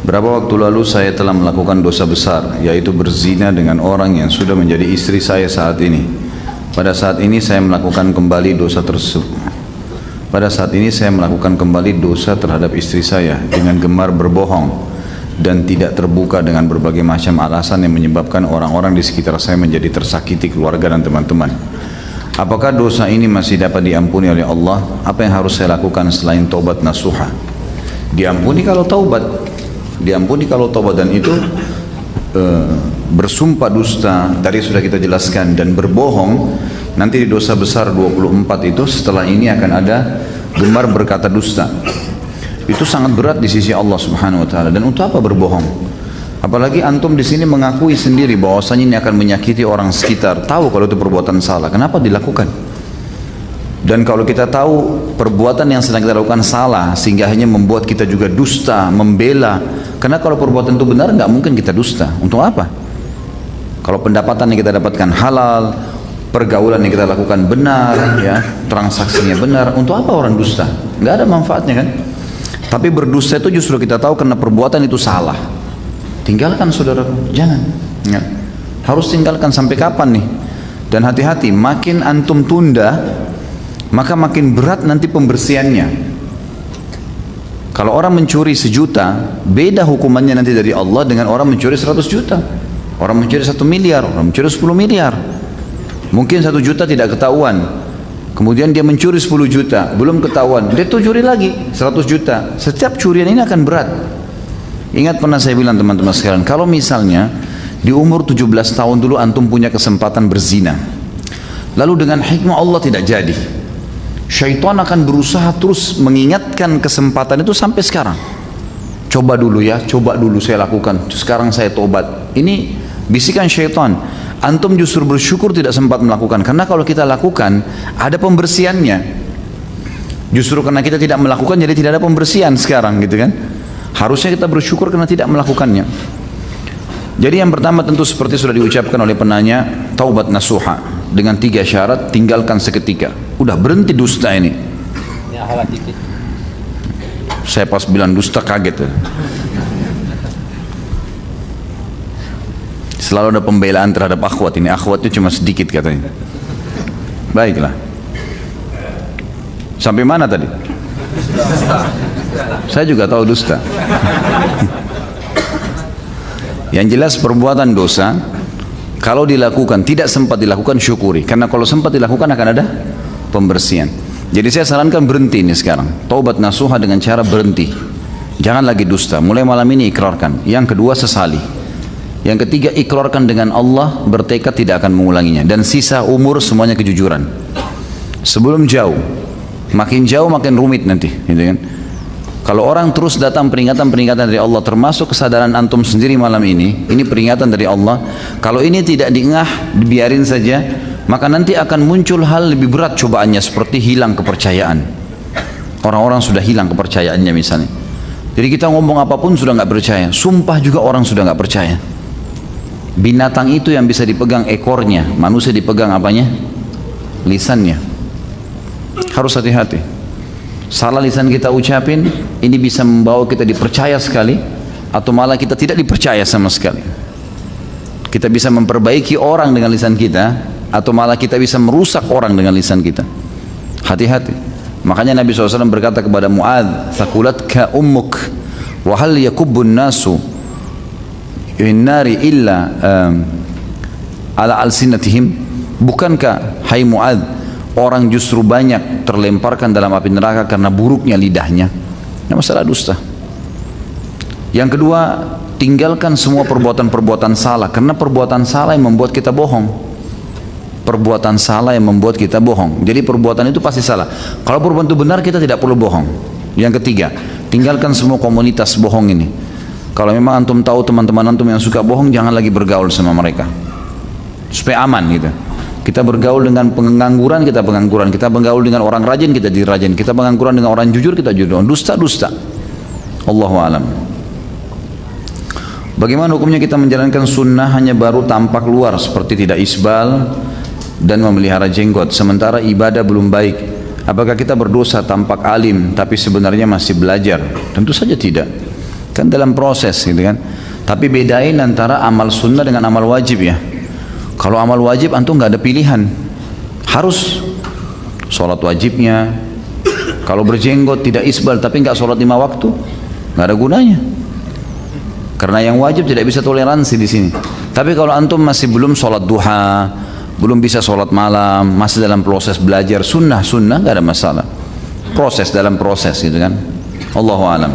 Berapa waktu lalu saya telah melakukan dosa besar, yaitu berzina dengan orang yang sudah menjadi istri saya saat ini. Pada saat ini saya melakukan kembali dosa tersebut. Pada saat ini saya melakukan kembali dosa terhadap istri saya dengan gemar berbohong dan tidak terbuka dengan berbagai macam alasan yang menyebabkan orang-orang di sekitar saya menjadi tersakiti, keluarga dan teman-teman. Apakah dosa ini masih dapat diampuni oleh Allah? Apa yang harus saya lakukan selain taubat nasuha? Diampuni kalau taubat. Diampuni kalau taubat, dan itu bersumpah dusta tadi sudah kita jelaskan, dan berbohong nanti di dosa besar 24 itu setelah ini akan ada gemar berkata dusta. Itu sangat berat di sisi Allah Subhanahu wa taala. Dan untuk apa berbohong? Apalagi antum di sini mengakui sendiri bahwasanya ini akan menyakiti orang sekitar, tahu kalau itu perbuatan salah, kenapa dilakukan? Dan kalau kita tahu perbuatan yang sedang kita lakukan salah sehingga hanya membuat kita juga dusta, membela. Karena kalau perbuatan itu benar nggak mungkin kita dusta. Untuk apa? Kalau pendapatan yang kita dapatkan halal, pergaulan yang kita lakukan benar, ya, transaksinya benar, untuk apa orang dusta? Nggak ada manfaatnya kan? Tapi berdusta itu justru kita tahu karena perbuatan itu salah. Tinggalkan saudara, jangan. Ya. Harus tinggalkan sampai kapan nih? Dan hati-hati, makin antum tunda, maka makin berat nanti pembersihannya. Kalau orang mencuri 1 juta, beda hukumannya nanti dari Allah dengan orang mencuri 100 juta. Orang mencuri 1 miliar, orang mencuri 10 miliar. Mungkin 1 juta tidak ketahuan, kemudian dia mencuri 10 juta, belum ketahuan, dia tuh curi lagi 100 juta. Setiap curian ini akan berat. Ingat pernah saya bilang teman-teman sekalian, kalau misalnya di umur 17 tahun dulu antum punya kesempatan berzina, lalu dengan hikmah Allah tidak jadi, syaitan akan berusaha terus mengingatkan kesempatan itu sampai sekarang. Coba dulu ya, coba dulu saya lakukan, sekarang saya tobat. Ini bisikan syaitan. Antum justru bersyukur tidak sempat melakukan, karena kalau kita lakukan ada pembersihannya. Justru karena kita tidak melakukan jadi tidak ada pembersihan sekarang, gitu kan? Harusnya kita bersyukur karena tidak melakukannya. Jadi yang pertama tentu seperti sudah diucapkan oleh penanya, taubat nasuha dengan 3 syarat, tinggalkan seketika. Udah berhenti dusta ini. Saya pas bilang dusta kaget ya. Selalu ada pembelaan terhadap akhwat ini. Akhwatnya cuma sedikit katanya. Baiklah. Sampai mana tadi? Saya juga tahu dusta. Yang jelas perbuatan dosa kalau dilakukan, tidak sempat dilakukan, syukuri. Karena kalau sempat dilakukan akan ada pembersihan. Jadi saya sarankan berhenti ini sekarang. Taubat nasuha dengan cara berhenti. Jangan lagi dusta. Mulai malam ini ikrarkan. Yang kedua, sesali. Yang ketiga, ikrarkan dengan Allah, bertekad tidak akan mengulanginya. Dan sisa umur semuanya kejujuran. Sebelum jauh, makin jauh makin rumit nanti, gitu kan? Kalau orang terus datang peringatan-peringatan dari Allah, termasuk kesadaran antum sendiri malam ini peringatan dari Allah. Kalau ini tidak diengah, dibiarin saja, maka nanti akan muncul hal lebih berat cobaannya, seperti hilang kepercayaan. Orang-orang sudah hilang kepercayaannya misalnya. Jadi kita ngomong apapun sudah nggak percaya, sumpah juga orang sudah nggak percaya. Binatang itu yang bisa dipegang ekornya, manusia dipegang apanya? Lisannya. Harus hati-hati. Salah lisan kita ucapin, ini bisa membawa kita dipercaya sekali, atau malah kita tidak dipercaya sama sekali. Kita bisa memperbaiki orang dengan lisan kita, atau malah kita bisa merusak orang dengan lisan kita. Hati-hati. Makanya Nabi SAW berkata kepada Mu'adz, "Thaqulatka ummuk, wa hal yakubbun nasu nari illa ala alsinatihim." Bukankah hai Mu'adz, orang justru banyak terlemparkan dalam api neraka karena buruknya lidahnya? Ini masalah dusta. Yang kedua, tinggalkan semua perbuatan-perbuatan salah, karena perbuatan salah yang membuat kita bohong. Perbuatan salah yang membuat kita bohong. Jadi perbuatan itu pasti salah. Kalau perbuatan itu benar, kita tidak perlu bohong. Yang ketiga, tinggalkan semua komunitas bohong ini. Kalau memang antum tahu teman-teman antum yang suka bohong, jangan lagi bergaul sama mereka, supaya aman gitu. Kita bergaul dengan pengangguran, kita pengangguran. Kita bergaul dengan orang rajin, kita jadi rajin. Kita pengangguran dengan orang jujur, kita jujur. Dusta-dusta. Allahu a'lam. Bagaimana hukumnya kita menjalankan sunnah hanya baru tampak luar, seperti tidak isbal dan memelihara jenggot, sementara ibadah belum baik? Apakah kita berdosa tampak alim tapi sebenarnya masih belajar? Tentu saja tidak. Kan dalam proses gitu kan. Tapi bedain antara amal sunnah dengan amal wajib ya. Kalau amal wajib antum nggak ada pilihan, harus sholat wajibnya. Kalau berjenggot tidak isbal tapi nggak sholat 5 waktu, nggak ada gunanya. Karena yang wajib tidak bisa toleransi di sini. Tapi kalau antum masih belum sholat duha, belum bisa sholat malam, masih dalam proses belajar sunnah nggak ada masalah. Proses dalam proses gitu kan. Allahu a'lam.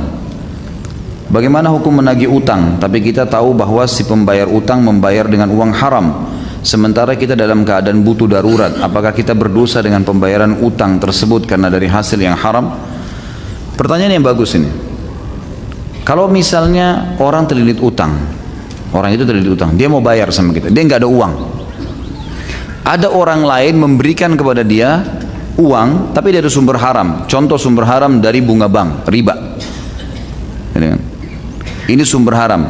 Bagaimana hukum menagih utang? Tapi kita tahu bahwa si pembayar utang membayar dengan uang haram. Sementara kita dalam keadaan butuh darurat, apakah kita berdosa dengan pembayaran utang tersebut karena dari hasil yang haram? Pertanyaan yang bagus ini. Kalau misalnya orang terlilit utang, orang itu terlilit utang, dia mau bayar sama kita, dia nggak ada uang. Ada orang lain memberikan kepada dia uang, tapi dari sumber haram. Contoh sumber haram dari bunga bank, riba. Ini sumber haram.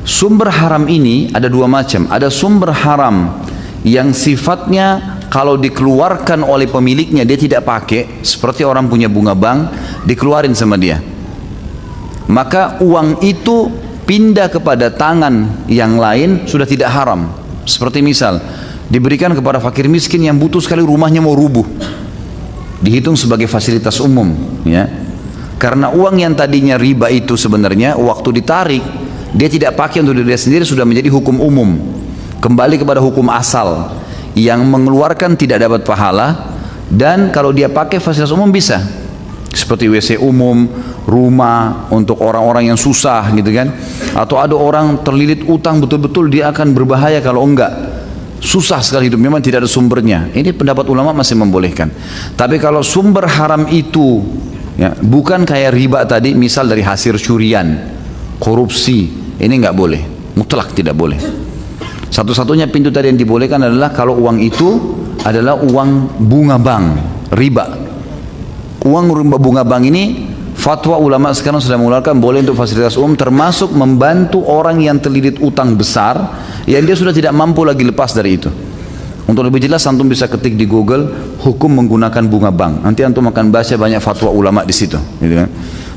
Sumber haram ini ada dua macam. Ada sumber haram yang sifatnya kalau dikeluarkan oleh pemiliknya dia tidak pakai, seperti orang punya bunga bank, dikeluarin sama dia. Maka uang itu pindah kepada tangan yang lain sudah tidak haram. Seperti misal diberikan kepada fakir miskin yang butuh sekali, rumahnya mau rubuh, dihitung sebagai fasilitas umum ya. Karena uang yang tadinya riba itu sebenarnya waktu ditarik dia tidak pakai untuk diri sendiri, sudah menjadi hukum umum, kembali kepada hukum asal yang mengeluarkan tidak dapat pahala. Dan kalau dia pakai fasilitas umum bisa, seperti WC umum, rumah untuk orang-orang yang susah gitu kan. Atau ada orang terlilit utang betul-betul dia akan berbahaya kalau enggak, susah sekali hidup, memang tidak ada sumbernya. Ini pendapat ulama masih membolehkan. Tapi kalau sumber haram itu ya, bukan kayak riba tadi, misal dari hasil curian, korupsi, ini nggak boleh, mutlak tidak boleh. Satu-satunya pintu tadi yang dibolehkan adalah kalau uang itu adalah uang bunga bank, riba. Uang bunga bank ini fatwa ulama sekarang sudah mengeluarkan boleh untuk fasilitas umum, termasuk membantu orang yang terlilit utang besar yang dia sudah tidak mampu lagi lepas dari itu. Untuk lebih jelas antum bisa ketik di Google hukum menggunakan bunga bank. Nanti antum akan baca banyak fatwa ulama di situ, gitu kan.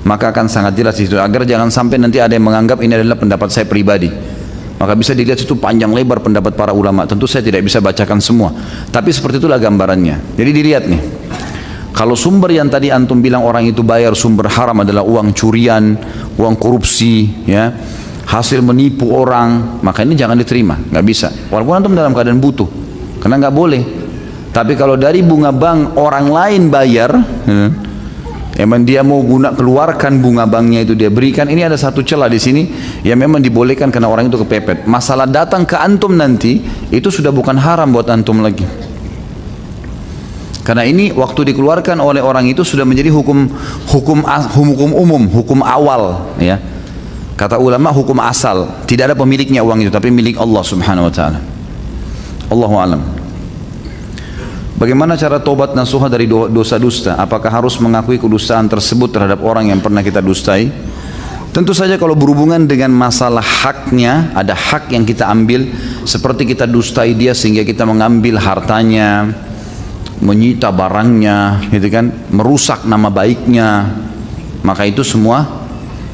Maka akan sangat jelas di situ, agar jangan sampai nanti ada yang menganggap ini adalah pendapat saya pribadi. Maka bisa dilihat situ panjang lebar pendapat para ulama. Tentu saya tidak bisa bacakan semua, tapi seperti itulah gambarannya. Jadi dilihat nih, kalau sumber yang tadi antum bilang orang itu bayar sumber haram adalah uang curian, uang korupsi, ya, hasil menipu orang, maka ini jangan diterima, nggak bisa. Walaupun antum dalam keadaan butuh, karena nggak boleh. Tapi kalau dari bunga bank orang lain bayar, emang dia mau keluarkan bunga banknya itu dia berikan, ini ada satu celah di sini yang memang dibolehkan karena orang itu kepepet. Masalah datang ke antum nanti itu sudah bukan haram buat antum lagi. Karena ini waktu dikeluarkan oleh orang itu sudah menjadi hukum umum, hukum awal ya. Kata ulama hukum asal, tidak ada pemiliknya uang itu tapi milik Allah Subhanahu wa taala. Allahu a'lam. Bagaimana cara tobat nasuha dari dosa dusta? Apakah harus mengakui kedustaan tersebut terhadap orang yang pernah kita dustai? Tentu saja kalau berhubungan dengan masalah haknya, ada hak yang kita ambil, seperti kita dustai dia sehingga kita mengambil hartanya, menyita barangnya, gitu kan, merusak nama baiknya, maka itu semua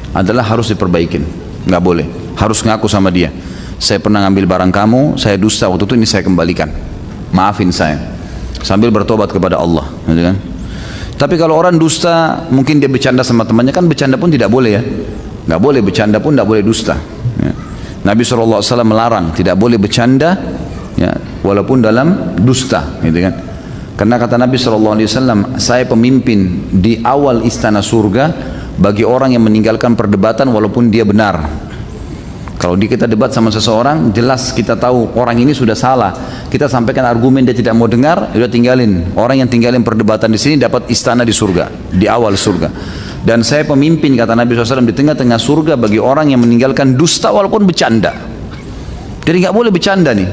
adalah harus diperbaikin. Nggak boleh, harus ngaku sama dia. Saya pernah ngambil barang kamu, saya dusta waktu itu, ini saya kembalikan, maafin saya. Sambil bertobat kepada Allah, gitu kan. Tapi kalau orang dusta, mungkin dia bercanda sama temannya, kan bercanda pun tidak boleh ya, nggak boleh bercanda pun, nggak boleh dusta ya. Nabi SAW melarang, tidak boleh bercanda ya, walaupun dalam dusta, gitu kan. Karena kata Nabi SAW, saya pemimpin di awal istana surga bagi orang yang meninggalkan perdebatan walaupun dia benar. Kalau kita debat sama seseorang, jelas kita tahu orang ini sudah salah, kita sampaikan argumen dia tidak mau dengar, sudah tinggalin. Orang yang tinggalin perdebatan di sini dapat istana di surga, di awal surga. Dan saya pemimpin, kata Nabi SAW, di tengah-tengah surga bagi orang yang meninggalkan dusta walaupun bercanda. Jadi nggak boleh bercanda nih,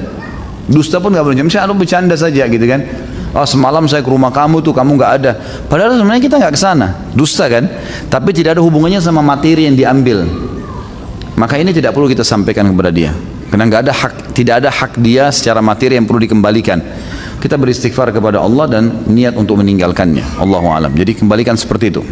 dusta pun nggak boleh. Misalnya lu bercanda saja gitu kan, oh semalam saya ke rumah kamu tuh kamu nggak ada, padahal sebenarnya kita nggak ke sana, dusta kan, tapi tidak ada hubungannya sama materi yang diambil. Maka ini tidak perlu kita sampaikan kepada dia, karena nggak ada hak, tidak ada hak dia secara materi yang perlu dikembalikan. Kita beristighfar kepada Allah dan niat untuk meninggalkannya. Allahu a'lam. Jadi kembalikan seperti itu.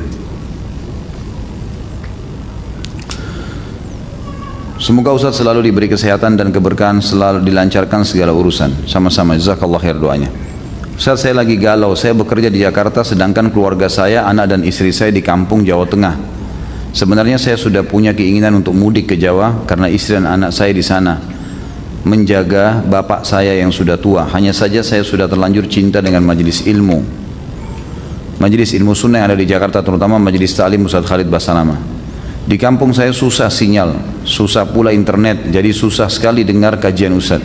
Semoga Ustaz selalu diberi kesehatan dan keberkahan, selalu dilancarkan segala urusan. Sama-sama, jazakallah khair doanya. Ustaz, saya lagi galau, saya bekerja di Jakarta sedangkan keluarga saya, anak dan istri saya di kampung Jawa Tengah. Sebenarnya saya sudah punya keinginan untuk mudik ke Jawa karena istri dan anak saya di sana, menjaga bapak saya yang sudah tua. Hanya saja saya sudah terlanjur cinta dengan majelis ilmu. Majelis ilmu sunnah yang ada di Jakarta, terutama majelis ta'lim Ustaz Khalid Basalama. Di kampung saya susah sinyal, susah pula internet, jadi susah sekali dengar kajian Ustaz.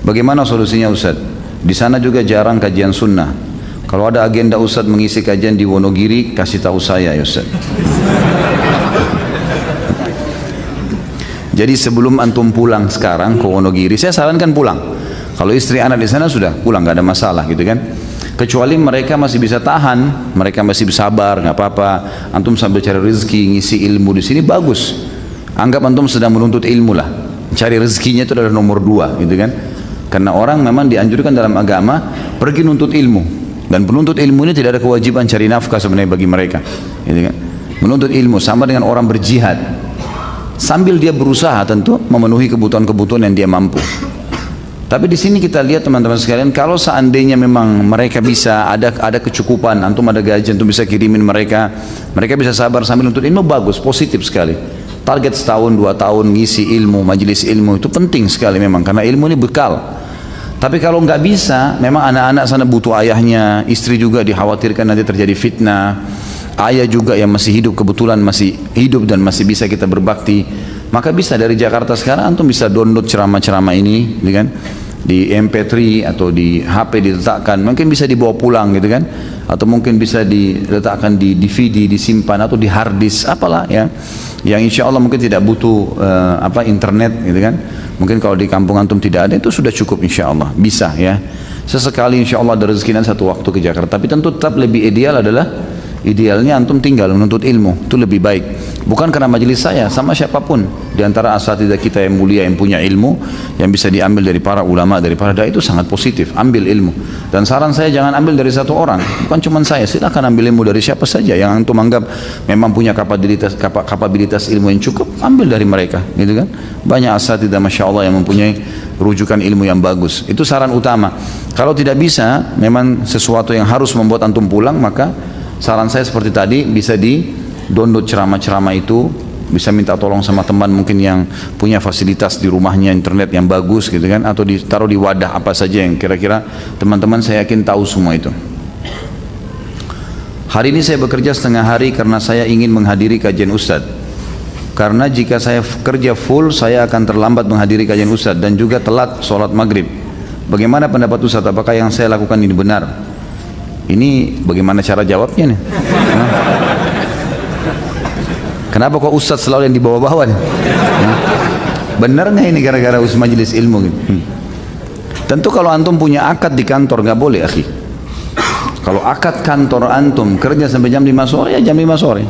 Bagaimana solusinya Ustaz? Di sana juga jarang kajian sunnah. Kalau ada agenda Ustaz mengisi kajian di Wonogiri, kasih tahu saya ya Ustaz. Jadi sebelum antum pulang sekarang ke Wonogiri, saya sarankan pulang. Kalau istri anak di sana sudah pulang, nggak ada masalah gitu kan. Kecuali mereka masih bisa tahan, mereka masih bersabar, nggak apa-apa. Antum sambil cari rezeki, ngisi ilmu di sini bagus. Anggap antum sedang menuntut ilmu lah. Cari rezekinya itu adalah nomor 2, gitu kan? Karena orang memang dianjurkan dalam agama pergi nuntut ilmu. Dan penuntut ilmu ini tidak ada kewajiban cari nafkah sebenarnya bagi mereka, gitu kan? Menuntut ilmu sama dengan orang berjihad. Sambil dia berusaha tentu memenuhi kebutuhan-kebutuhan yang dia mampu. Tapi di sini kita lihat teman-teman sekalian, kalau seandainya memang mereka bisa ada kecukupan, antum ada gaji, antum bisa kirimin mereka bisa sabar sambil nuntut ilmu, bagus, positif sekali. Target setahun 2 tahun ngisi ilmu, majelis ilmu itu penting sekali memang, karena ilmu ini bekal. Tapi kalau nggak bisa, memang anak-anak sana butuh ayahnya, istri juga dikhawatirkan nanti terjadi fitnah, ayah juga yang masih hidup kebetulan masih hidup dan masih bisa kita berbakti, maka bisa dari Jakarta sekarang antum bisa download ceramah-ceramah ini, gitu kan? Di MP3 atau di HP diletakkan, mungkin bisa dibawa pulang gitu kan, atau mungkin bisa diletakkan di DVD, disimpan atau di hard disk, apalah ya, yang insya Allah mungkin tidak butuh internet gitu kan. Mungkin kalau di kampung antum tidak ada, itu sudah cukup insya Allah, bisa ya. Sesekali insya Allah ada rezeki satu waktu ke Jakarta, tapi tentu tetap lebih ideal adalah idealnya antum tinggal menuntut ilmu, itu lebih baik. Bukan karena majelis saya, sama siapapun di antara asatidzah kita yang mulia yang punya ilmu yang bisa diambil dari para ulama, dari para dai, itu sangat positif. Ambil ilmu. Dan saran saya jangan ambil dari satu orang, bukan cuma saya, silakan ambil ilmu dari siapa saja yang antum anggap memang punya kapabilitas ilmu yang cukup, ambil dari mereka, gitu kan. Banyak asatidzah masya Allah yang mempunyai rujukan ilmu yang bagus. Itu saran utama. Kalau tidak bisa, memang sesuatu yang harus membuat antum pulang, maka saran saya seperti tadi, bisa di download ceramah-ceramah itu, bisa minta tolong sama teman mungkin yang punya fasilitas di rumahnya internet yang bagus gitu kan, atau ditaruh di wadah apa saja yang kira-kira teman-teman saya yakin tahu semua itu. Hari ini saya bekerja setengah hari karena saya ingin menghadiri kajian Ustadz. Karena jika saya kerja full, saya akan terlambat menghadiri kajian Ustadz dan juga telat sholat maghrib. Bagaimana pendapat Ustadz? Apakah yang saya lakukan ini benar? Ini bagaimana cara jawabnya nih? Kenapa kok Ustadz selalu yang di bawah-bawah nih? Benar nggak ini gara-gara majelis ilmu gitu? Tentu kalau antum punya akad di kantor nggak boleh, akhi. Kalau akad kantor antum kerja sampai jam 5 sore, ya jam 5 sore.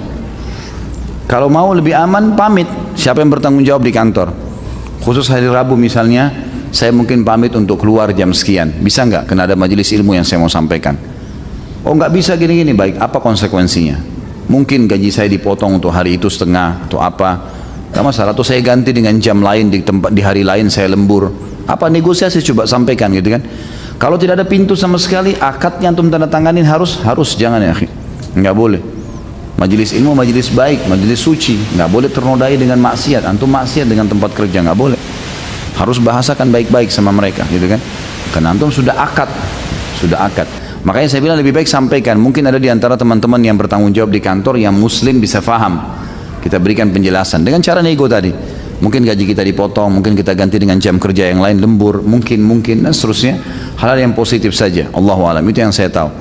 Kalau mau lebih aman, pamit. Siapa yang bertanggung jawab di kantor? Khusus hari Rabu misalnya, saya mungkin pamit untuk keluar jam sekian. Bisa nggak? Karena ada majelis ilmu yang saya mau sampaikan. Oh nggak bisa gini-gini, baik. Apa konsekuensinya? Mungkin gaji saya dipotong untuk hari itu setengah atau apa, nggak masalah. Atau saya ganti dengan jam lain di hari lain saya lembur. Apa negosiasi coba sampaikan gitu kan. Kalau tidak ada pintu sama sekali, akadnya antum tanda tanganin harus jangan ya, nggak boleh. Majelis ilmu majelis baik, majelis suci, nggak boleh ternodai dengan maksiat. Antum maksiat dengan tempat kerja nggak boleh. Harus bahasakan baik-baik sama mereka gitu kan. Karena antum sudah akad. Makanya saya bilang lebih baik sampaikan. Mungkin ada di antara teman-teman yang bertanggung jawab di kantor yang muslim bisa faham. Kita berikan penjelasan dengan cara nego tadi. Mungkin gaji kita dipotong, mungkin kita ganti dengan jam kerja yang lain, lembur, mungkin dan seterusnya. Hal yang positif saja. Allahu a'lam, itu yang saya tahu.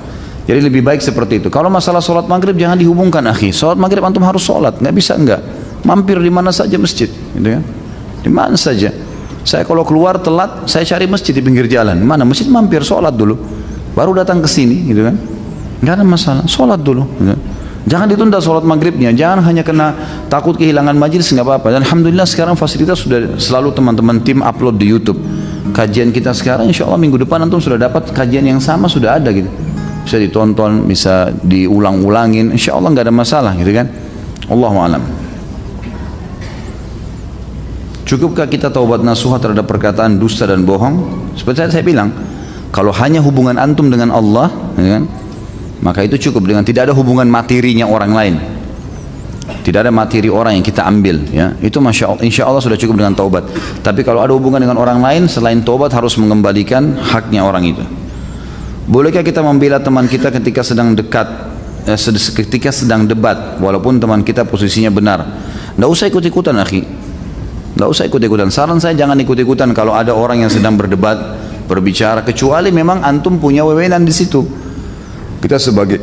Jadi lebih baik seperti itu. Kalau masalah sholat maghrib jangan dihubungkan, akhi. Sholat maghrib antum harus sholat, nggak bisa enggak. Mampir di mana saja masjid, gitu kan? Di mana saja. Saya kalau keluar telat, saya cari masjid di pinggir jalan. Mana masjid, mampir sholat dulu. Baru datang ke sini, gitu kan? Nggak ada masalah, sholat dulu. Gitu. Jangan ditunda sholat maghribnya, jangan hanya kena takut kehilangan majelis, nggak apa-apa. Dan alhamdulillah sekarang fasilitas sudah selalu teman-teman tim upload di YouTube. Kajian kita sekarang, insya Allah minggu depan antum sudah dapat kajian yang sama, sudah ada gitu. Bisa ditonton, bisa diulang-ulangin, insya Allah nggak ada masalah, gitu kan? Allahu a'lam. Cukupkah kita taubat nasuha terhadap perkataan dusta dan bohong? Seperti saya bilang, kalau hanya hubungan antum dengan Allah, ya kan, maka itu cukup, dengan tidak ada hubungan materinya orang lain, tidak ada materi orang yang kita ambil, ya, itu insya Allah sudah cukup dengan taubat. Tapi kalau ada hubungan dengan orang lain, selain taubat harus mengembalikan haknya orang itu. Bolehkah kita membela teman kita ketika sedang ketika sedang debat, walaupun teman kita posisinya benar? Tidak usah ikut-ikutan, akhi. Tidak usah ikut-ikutan. Saran saya jangan ikut-ikutan kalau ada orang yang sedang berdebat, berbicara, kecuali memang antum punya wewenang di situ. Kita sebagai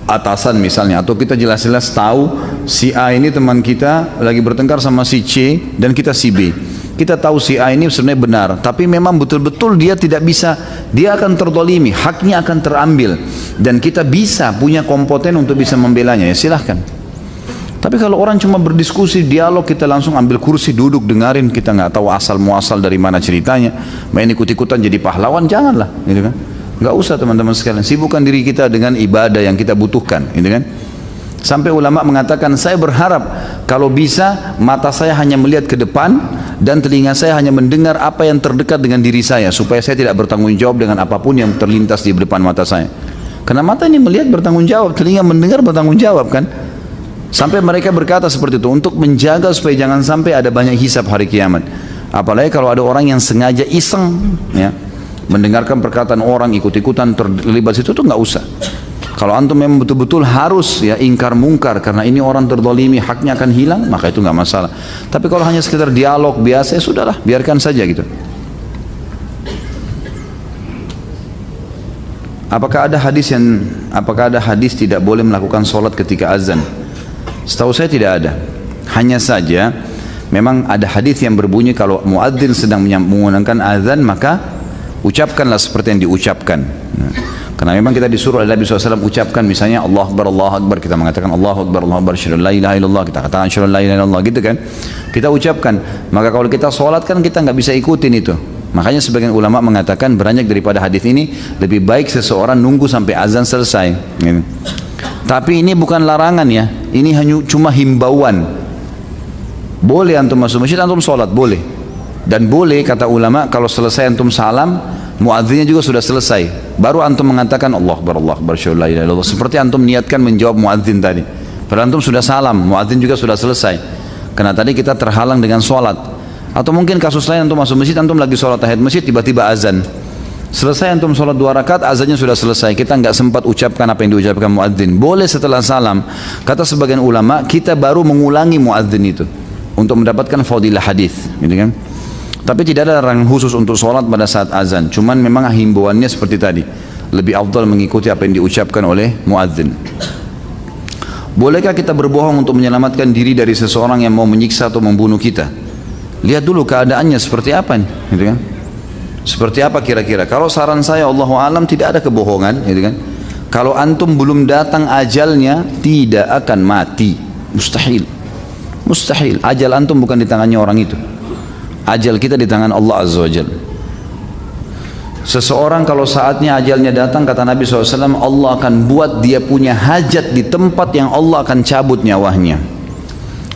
atasan misalnya, atau kita jelas-jelas tahu si A ini teman kita lagi bertengkar sama si C dan kita si B. Kita tahu si A ini sebenarnya benar, tapi memang betul-betul dia tidak bisa, dia akan terdolimi, haknya akan terambil, dan kita bisa punya kompeten untuk bisa membelanya, ya silahkan. Tapi kalau orang cuma berdiskusi, dialog, kita langsung ambil kursi, duduk, dengarin, kita nggak tahu asal muasal dari mana ceritanya, main ikut-ikutan jadi pahlawan, janganlah, gitu kan? Nggak usah teman-teman sekalian, sibukkan diri kita dengan ibadah yang kita butuhkan, gitu kan? Sampai ulama mengatakan, saya berharap kalau bisa mata saya hanya melihat ke depan dan telinga saya hanya mendengar apa yang terdekat dengan diri saya, supaya saya tidak bertanggung jawab dengan apapun yang terlintas di depan mata saya. Karena mata ini melihat bertanggung jawab, telinga mendengar bertanggung jawab kan. Sampai mereka berkata seperti itu untuk menjaga supaya jangan sampai ada banyak hisab hari kiamat. Apalagi kalau ada orang yang sengaja iseng, ya, mendengarkan perkataan orang, ikut-ikutan terlibat situ, tuh nggak usah. Kalau antum memang betul-betul harus, ya, ingkar mungkar karena ini orang terdolimi, haknya akan hilang, maka itu nggak masalah. Tapi kalau hanya sekedar dialog biasa, ya sudahlah, biarkan saja gitu. Apakah ada hadis tidak boleh melakukan sholat ketika azan? Setahu saya tidak ada. Hanya saja memang ada hadis yang berbunyi kalau muadzin sedang mengumandangkan azan, maka ucapkanlah seperti yang diucapkan. Karena memang kita disuruh oleh Nabi SAW ucapkan misalnya Allah Akbar, kita mengatakan Allah Akbar, syahadu la ilaha illallah, kita katakan syahadu la ilaha illallah, gitu kan. Kita ucapkan. Maka kalau kita sholat kan kita nggak bisa ikutin itu. Makanya sebagian ulama mengatakan beranjak daripada hadis ini, lebih baik seseorang nunggu sampai azan selesai, gitu. Tapi ini bukan larangan, ya, ini hanya cuma himbauan. Boleh antum masuk masjid, antum sholat, boleh. Dan boleh kata ulama kalau selesai antum salam, muadzinnya juga sudah selesai, baru antum mengatakan Allah Akbar, syahadu la ilaha illallah, seperti antum niatkan menjawab muadzin tadi. Padahal antum sudah salam, muadzin juga sudah selesai. Karena tadi kita terhalang dengan sholat. Atau mungkin kasus lain, antum masuk masjid, antum lagi sholat tahiyat masjid, tiba-tiba azan. Selesai antum sholat 2 rakaat, azannya sudah selesai, kita nggak sempat ucapkan apa yang diucapkan muadzin. Boleh setelah salam, kata sebagian ulama, kita baru mengulangi muadzin itu untuk mendapatkan fadilah hadis, gitu kan. Tapi tidak ada larangan khusus untuk sholat pada saat azan. Cuman memang himbauannya seperti tadi, lebih afdal mengikuti apa yang diucapkan oleh muadzin. Bolehkah kita berbohong untuk menyelamatkan diri dari seseorang yang mau menyiksa atau membunuh kita? Lihat dulu keadaannya seperti apa nih, gitu kan? Seperti apa kira-kira? Kalau saran saya, Allahu alam, tidak ada kebohongan, gitu kan? Kalau antum belum datang ajalnya, tidak akan mati, mustahil. Mustahil. Ajal antum bukan di tangannya orang itu. Ajal kita di tangan Allah Azza wa Jalla. Seseorang kalau saatnya ajalnya datang, kata Nabi SAW, Allah akan buat dia punya hajat di tempat yang Allah akan cabut nyawanya,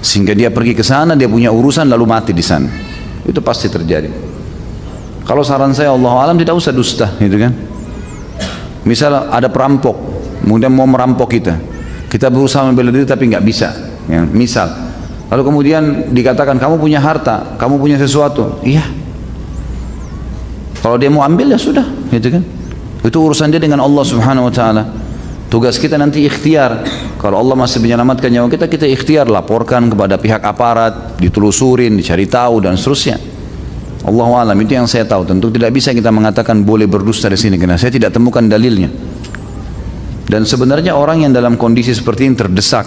sehingga dia pergi ke sana, dia punya urusan lalu mati di sana. Itu pasti terjadi. Kalau saran saya, Allah alam, tidak usah dusta, gitu kan. Misal ada perampok, kemudian mau merampok kita berusaha membela diri tapi nggak bisa, ya, misal. Lalu kemudian dikatakan kamu punya harta, kamu punya sesuatu, iya. Kalau dia mau ambil ya sudah, gitu kan. Itu urusan dia dengan Allah Subhanahu Wa Taala. Tugas kita nanti ikhtiar. Kalau Allah masih menyelamatkan nyawa kita, kita ikhtiar, laporkan kepada pihak aparat, ditelusurin, dicari tahu dan seterusnya. Allahu alam, itu yang saya tahu. Tentu tidak bisa kita mengatakan boleh berdusta di sini karena saya tidak temukan dalilnya. Dan sebenarnya orang yang dalam kondisi seperti ini terdesak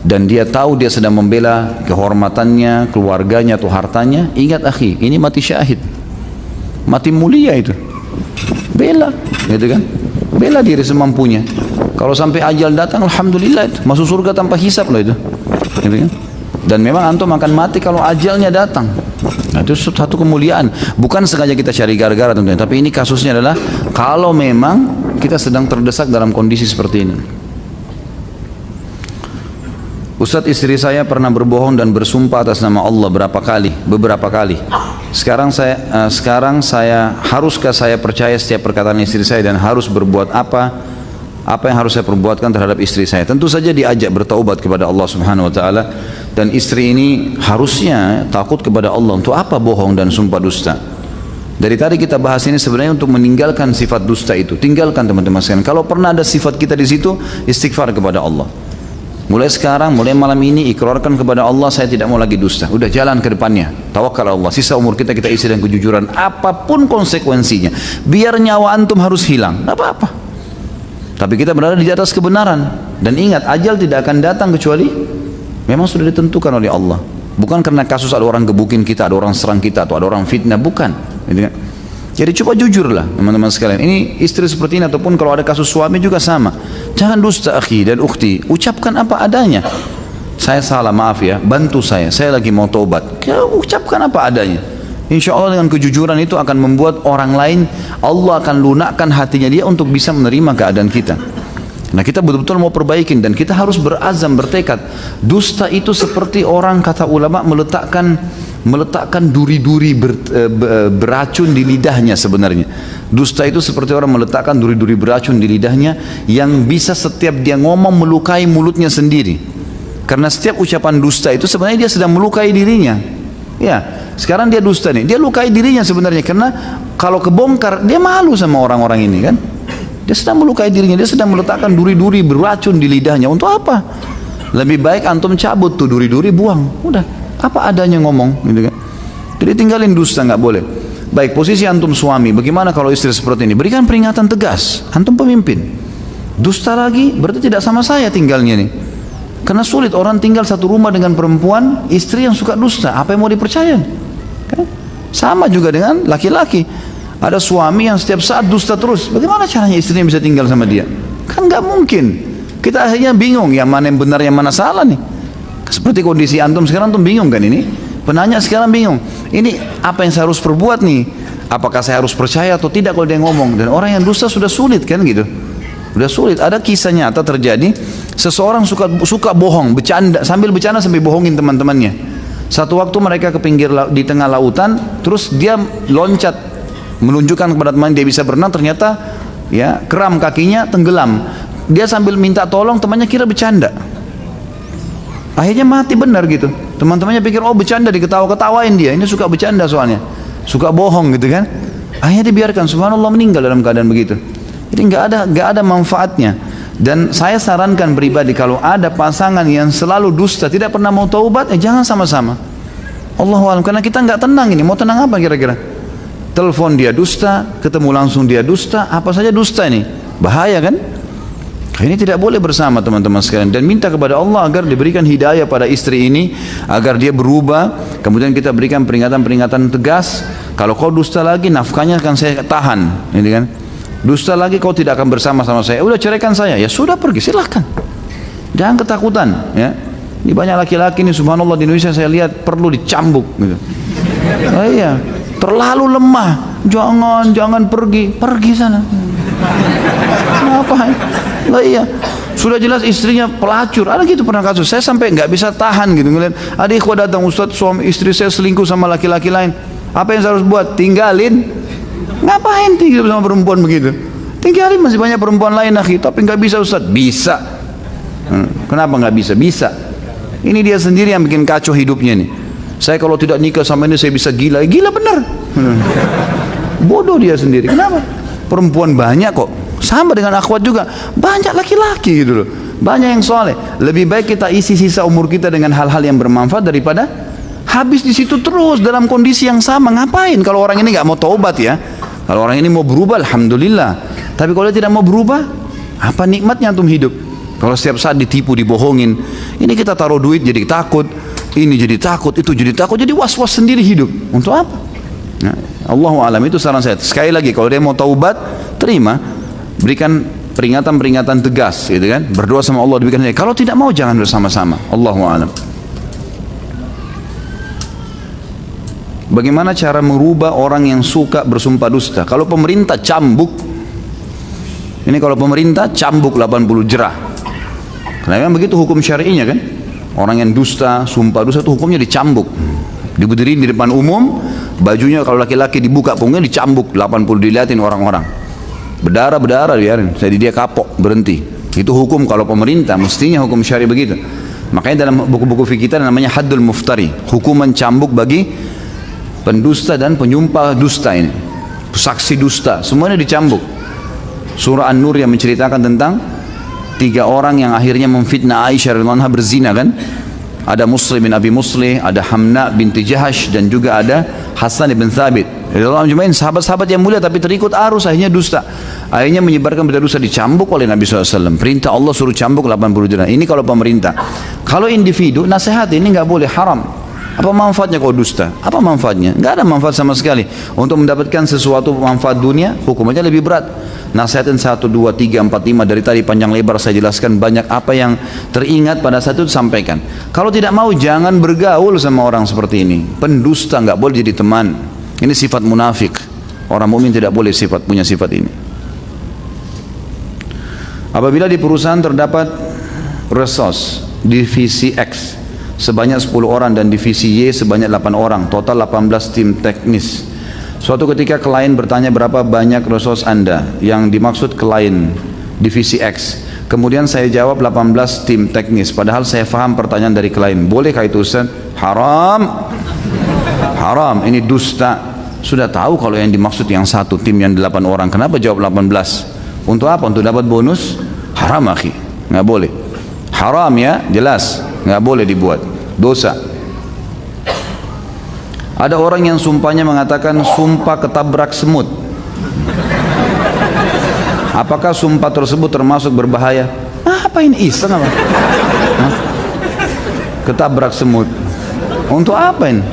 dan dia tahu dia sedang membela kehormatannya, keluarganya atau hartanya, ingat akhi, ini mati syahid, mati mulia itu. Bela, gitu kan? Bela diri semampunya. Kalau sampai ajal datang, alhamdulillah, itu masuk surga tanpa hisab loh itu. Gitu kan? Dan memang antum akan mati kalau ajalnya datang. Nah, itu satu kemuliaan. Bukan sengaja kita cari gara-gara tentunya, tapi ini kasusnya adalah kalau memang kita sedang terdesak dalam kondisi seperti ini. Ustadz, istri saya pernah berbohong dan bersumpah atas nama Allah beberapa kali. Sekarang saya haruskah saya percaya setiap perkataan istri saya dan harus berbuat apa yang harus saya perbuatkan terhadap istri saya? Tentu saja diajak bertaubat kepada Allah Subhanahu wa taala, dan istri ini harusnya takut kepada Allah. Untuk apa bohong dan sumpah dusta? Dari tadi kita bahas ini sebenarnya untuk meninggalkan sifat dusta itu. Tinggalkan teman-teman sekalian. Kalau pernah ada sifat kita di situ, istighfar kepada Allah. Mulai sekarang, mulai malam ini, ikrarkan kepada Allah, saya tidak mau lagi dusta. Udah, jalan ke depannya. Tawakal Allah. Sisa umur kita isi dengan kejujuran. Apapun konsekuensinya. Biar nyawa antum harus hilang. Tidak apa-apa. Tapi kita berada di atas kebenaran. Dan ingat, ajal tidak akan datang kecuali memang sudah ditentukan oleh Allah. Bukan karena kasus ada orang gebukin kita, ada orang serang kita, atau ada orang fitnah. Bukan. Jadi coba jujurlah teman-teman sekalian. Ini istri seperti ini, ataupun kalau ada kasus suami juga sama. Jangan dusta akhi dan ukhti. Ucapkan apa adanya. Saya salah, maaf ya, bantu saya lagi mau taubat. Ucapkan apa adanya. Insya Allah dengan kejujuran itu akan membuat orang lain, Allah akan lunakkan hatinya dia untuk bisa menerima keadaan kita. Nah, kita betul-betul mau perbaikin, dan kita harus berazam, bertekad. Dusta itu seperti orang, kata ulama, meletakkan duri-duri beracun di lidahnya sebenarnya. Dusta itu seperti orang meletakkan duri-duri beracun di lidahnya, yang bisa setiap dia ngomong melukai mulutnya sendiri. Karena setiap ucapan dusta itu sebenarnya dia sedang melukai dirinya. Ya, sekarang dia dusta nih, dia lukai dirinya sebenarnya, karena kalau kebongkar dia malu sama orang-orang ini kan. Dia sedang melukai dirinya, dia sedang meletakkan duri-duri beracun di lidahnya. Untuk apa? Lebih baik antum cabut tuh duri-duri, buang. Udah, apa adanya ngomong, gitu kan. Jadi tinggalin dusta, nggak boleh. Baik, posisi antum suami, bagaimana kalau istri seperti ini? Berikan peringatan tegas. Antum pemimpin. Dusta lagi, berarti tidak sama saya tinggalnya nih. Karena sulit orang tinggal satu rumah dengan perempuan, istri yang suka dusta. Apa yang mau dipercaya? Kan? Sama juga dengan laki-laki. Ada suami yang setiap saat dusta terus. Bagaimana caranya istrinya bisa tinggal sama dia? Kan nggak mungkin. Kita akhirnya bingung, yang mana yang benar, yang mana salah nih. Seperti kondisi antum sekarang, antum bingung kan ini? Penanya sekarang bingung. Ini apa yang saya harus perbuat nih? Apakah saya harus percaya atau tidak kalau dia ngomong? Dan orang yang dusta sudah sulit kan gitu. Sudah sulit. Ada kisah nyata terjadi. Seseorang suka bohong, bercanda, sambil bohongin teman-temannya. Satu waktu mereka ke pinggir di tengah lautan, terus dia loncat menunjukkan kepada teman dia bisa berenang, ternyata ya kram kakinya, tenggelam. Dia sambil minta tolong, temannya kira bercanda. Akhirnya mati benar gitu. Teman-temannya pikir oh bercanda, diketawa-ketawain dia. Ini suka bercanda soalnya, suka bohong gitu kan. Akhirnya dibiarkan, subhanallah, meninggal dalam keadaan begitu. Jadi nggak ada manfaatnya. Dan saya sarankan pribadi, kalau ada pasangan yang selalu dusta, tidak pernah mau taubat, jangan sama-sama. Allahu a'lam. Karena kita nggak tenang ini. Mau tenang apa kira-kira? Telepon dia dusta, ketemu langsung dia dusta, apa saja dusta ini. Bahaya kan? Ini tidak boleh bersama teman-teman sekalian. Dan minta kepada Allah agar diberikan hidayah pada istri ini, agar dia berubah. Kemudian kita berikan peringatan-peringatan tegas. Kalau kau dusta lagi, nafkahnya akan saya tahan, ini kan. Dusta lagi, kau tidak akan bersama sama saya. Udah, ceraikan saya. Ya sudah, pergi, silahkan. Jangan ketakutan ya. Ini banyak laki-laki ini, subhanallah, di Indonesia saya lihat perlu dicambuk gitu. Oh iya, terlalu lemah. Jangan pergi sana. Kenapa? Lah iya, sudah jelas istrinya pelacur. Ada gitu pernah kasus. Saya sampai nggak bisa tahan gitu ngeliat ada ikhwah datang, Ustaz, suami istri saya selingkuh sama laki-laki lain. Apa yang saya harus buat? Tinggalin. Ngapain tinggal sama perempuan begitu? Tinggalin, masih banyak perempuan lain akhi. Tapi nggak bisa, Ustaz. Bisa. Kenapa nggak bisa? Bisa. Ini dia sendiri yang bikin kacau hidupnya nih. Saya kalau tidak nikah sama ini saya bisa gila. Gila benar. Bodoh dia sendiri. Kenapa? Perempuan banyak kok. Sama dengan akhwat juga. Banyak laki-laki gitu loh. Banyak yang soleh. Lebih baik kita isi sisa umur kita dengan hal-hal yang bermanfaat daripada habis di situ terus dalam kondisi yang sama. Ngapain? Kalau orang ini nggak mau taubat ya. Kalau orang ini mau berubah, alhamdulillah. Tapi kalau dia tidak mau berubah, apa nikmatnya antum hidup? Kalau setiap saat ditipu, dibohongin, ini kita taruh duit jadi takut, ini jadi takut, itu jadi takut, jadi was-was sendiri hidup. Untuk apa? Nah, Allahu a'lam, itu saran saya. Sekali lagi, kalau dia mau taubat, terima, berikan peringatan-peringatan tegas, gitu kan? Berdoa sama Allah diberikan. Kalau tidak mau, jangan bersama-sama. Allahu a'lam. Bagaimana cara merubah orang yang suka bersumpah dusta? Kalau pemerintah cambuk, ini kalau pemerintah cambuk 80 jerah. Karena memang begitu hukum syar'inya kan. Orang yang dusta, sumpah dusta itu hukumnya dicambuk. Diberdiriin di depan umum, bajunya kalau laki-laki dibuka punggungnya dicambuk 80, dilihatin orang-orang. Berdarah biarin, jadi dia kapok, berhenti. Itu hukum kalau pemerintah, mestinya hukum syari begitu. Makanya dalam buku-buku fikih kita namanya haddul muftari, hukuman cambuk bagi pendusta dan penyumpah dusta ini, saksi dusta, semuanya dicambuk. Surah An-Nur yang menceritakan tentang 3 orang yang akhirnya memfitnah Aisyah radhiyallahu anha berzina kan? Ada Muslim bin Abi Muslih, ada Hamna binti Jahash, dan juga ada Hasan bin Thabit. Sahabat-sahabat yang mulia tapi terikut arus, akhirnya dusta. Akhirnya menyebarkan berita dusta, dicambuk oleh Nabi SAW. Perintah Allah suruh cambuk 80 dirham. Ini kalau pemerintah. Kalau individu, nasihat ini nggak boleh, haram. Apa manfaatnya kalau dusta? Apa manfaatnya? Nggak ada manfaat sama sekali. Untuk mendapatkan sesuatu manfaat dunia, hukumnya lebih berat. Nasihatin 1, 2, 3, 4, 5 dari tadi panjang lebar saya jelaskan banyak apa yang teringat pada saat itu sampaikan. Kalau tidak mau jangan bergaul sama orang seperti ini. Pendusta nggak boleh jadi teman. Ini sifat munafik. Orang mukmin tidak boleh punya sifat ini. Apabila di perusahaan terdapat resource divisi X sebanyak 10 orang dan divisi Y sebanyak 8 orang, total 18 tim teknis. Suatu ketika klien bertanya berapa banyak resource Anda, yang dimaksud klien divisi X. Kemudian saya jawab 18 tim teknis, padahal saya faham pertanyaan dari klien. Bolehkah itu Ustaz? Haram. Haram, ini dusta. Sudah tahu kalau yang dimaksud yang satu tim yang 8 orang, kenapa jawab 18? Untuk apa? Untuk dapat bonus? Haram akhi, nggak boleh. Haram ya, jelas, nggak boleh dibuat, dosa. Ada orang yang sumpahnya mengatakan sumpah ketabrak semut. Apakah sumpah tersebut termasuk berbahaya? Apa ini iseng apa? Ketabrak semut. Untuk apa ini?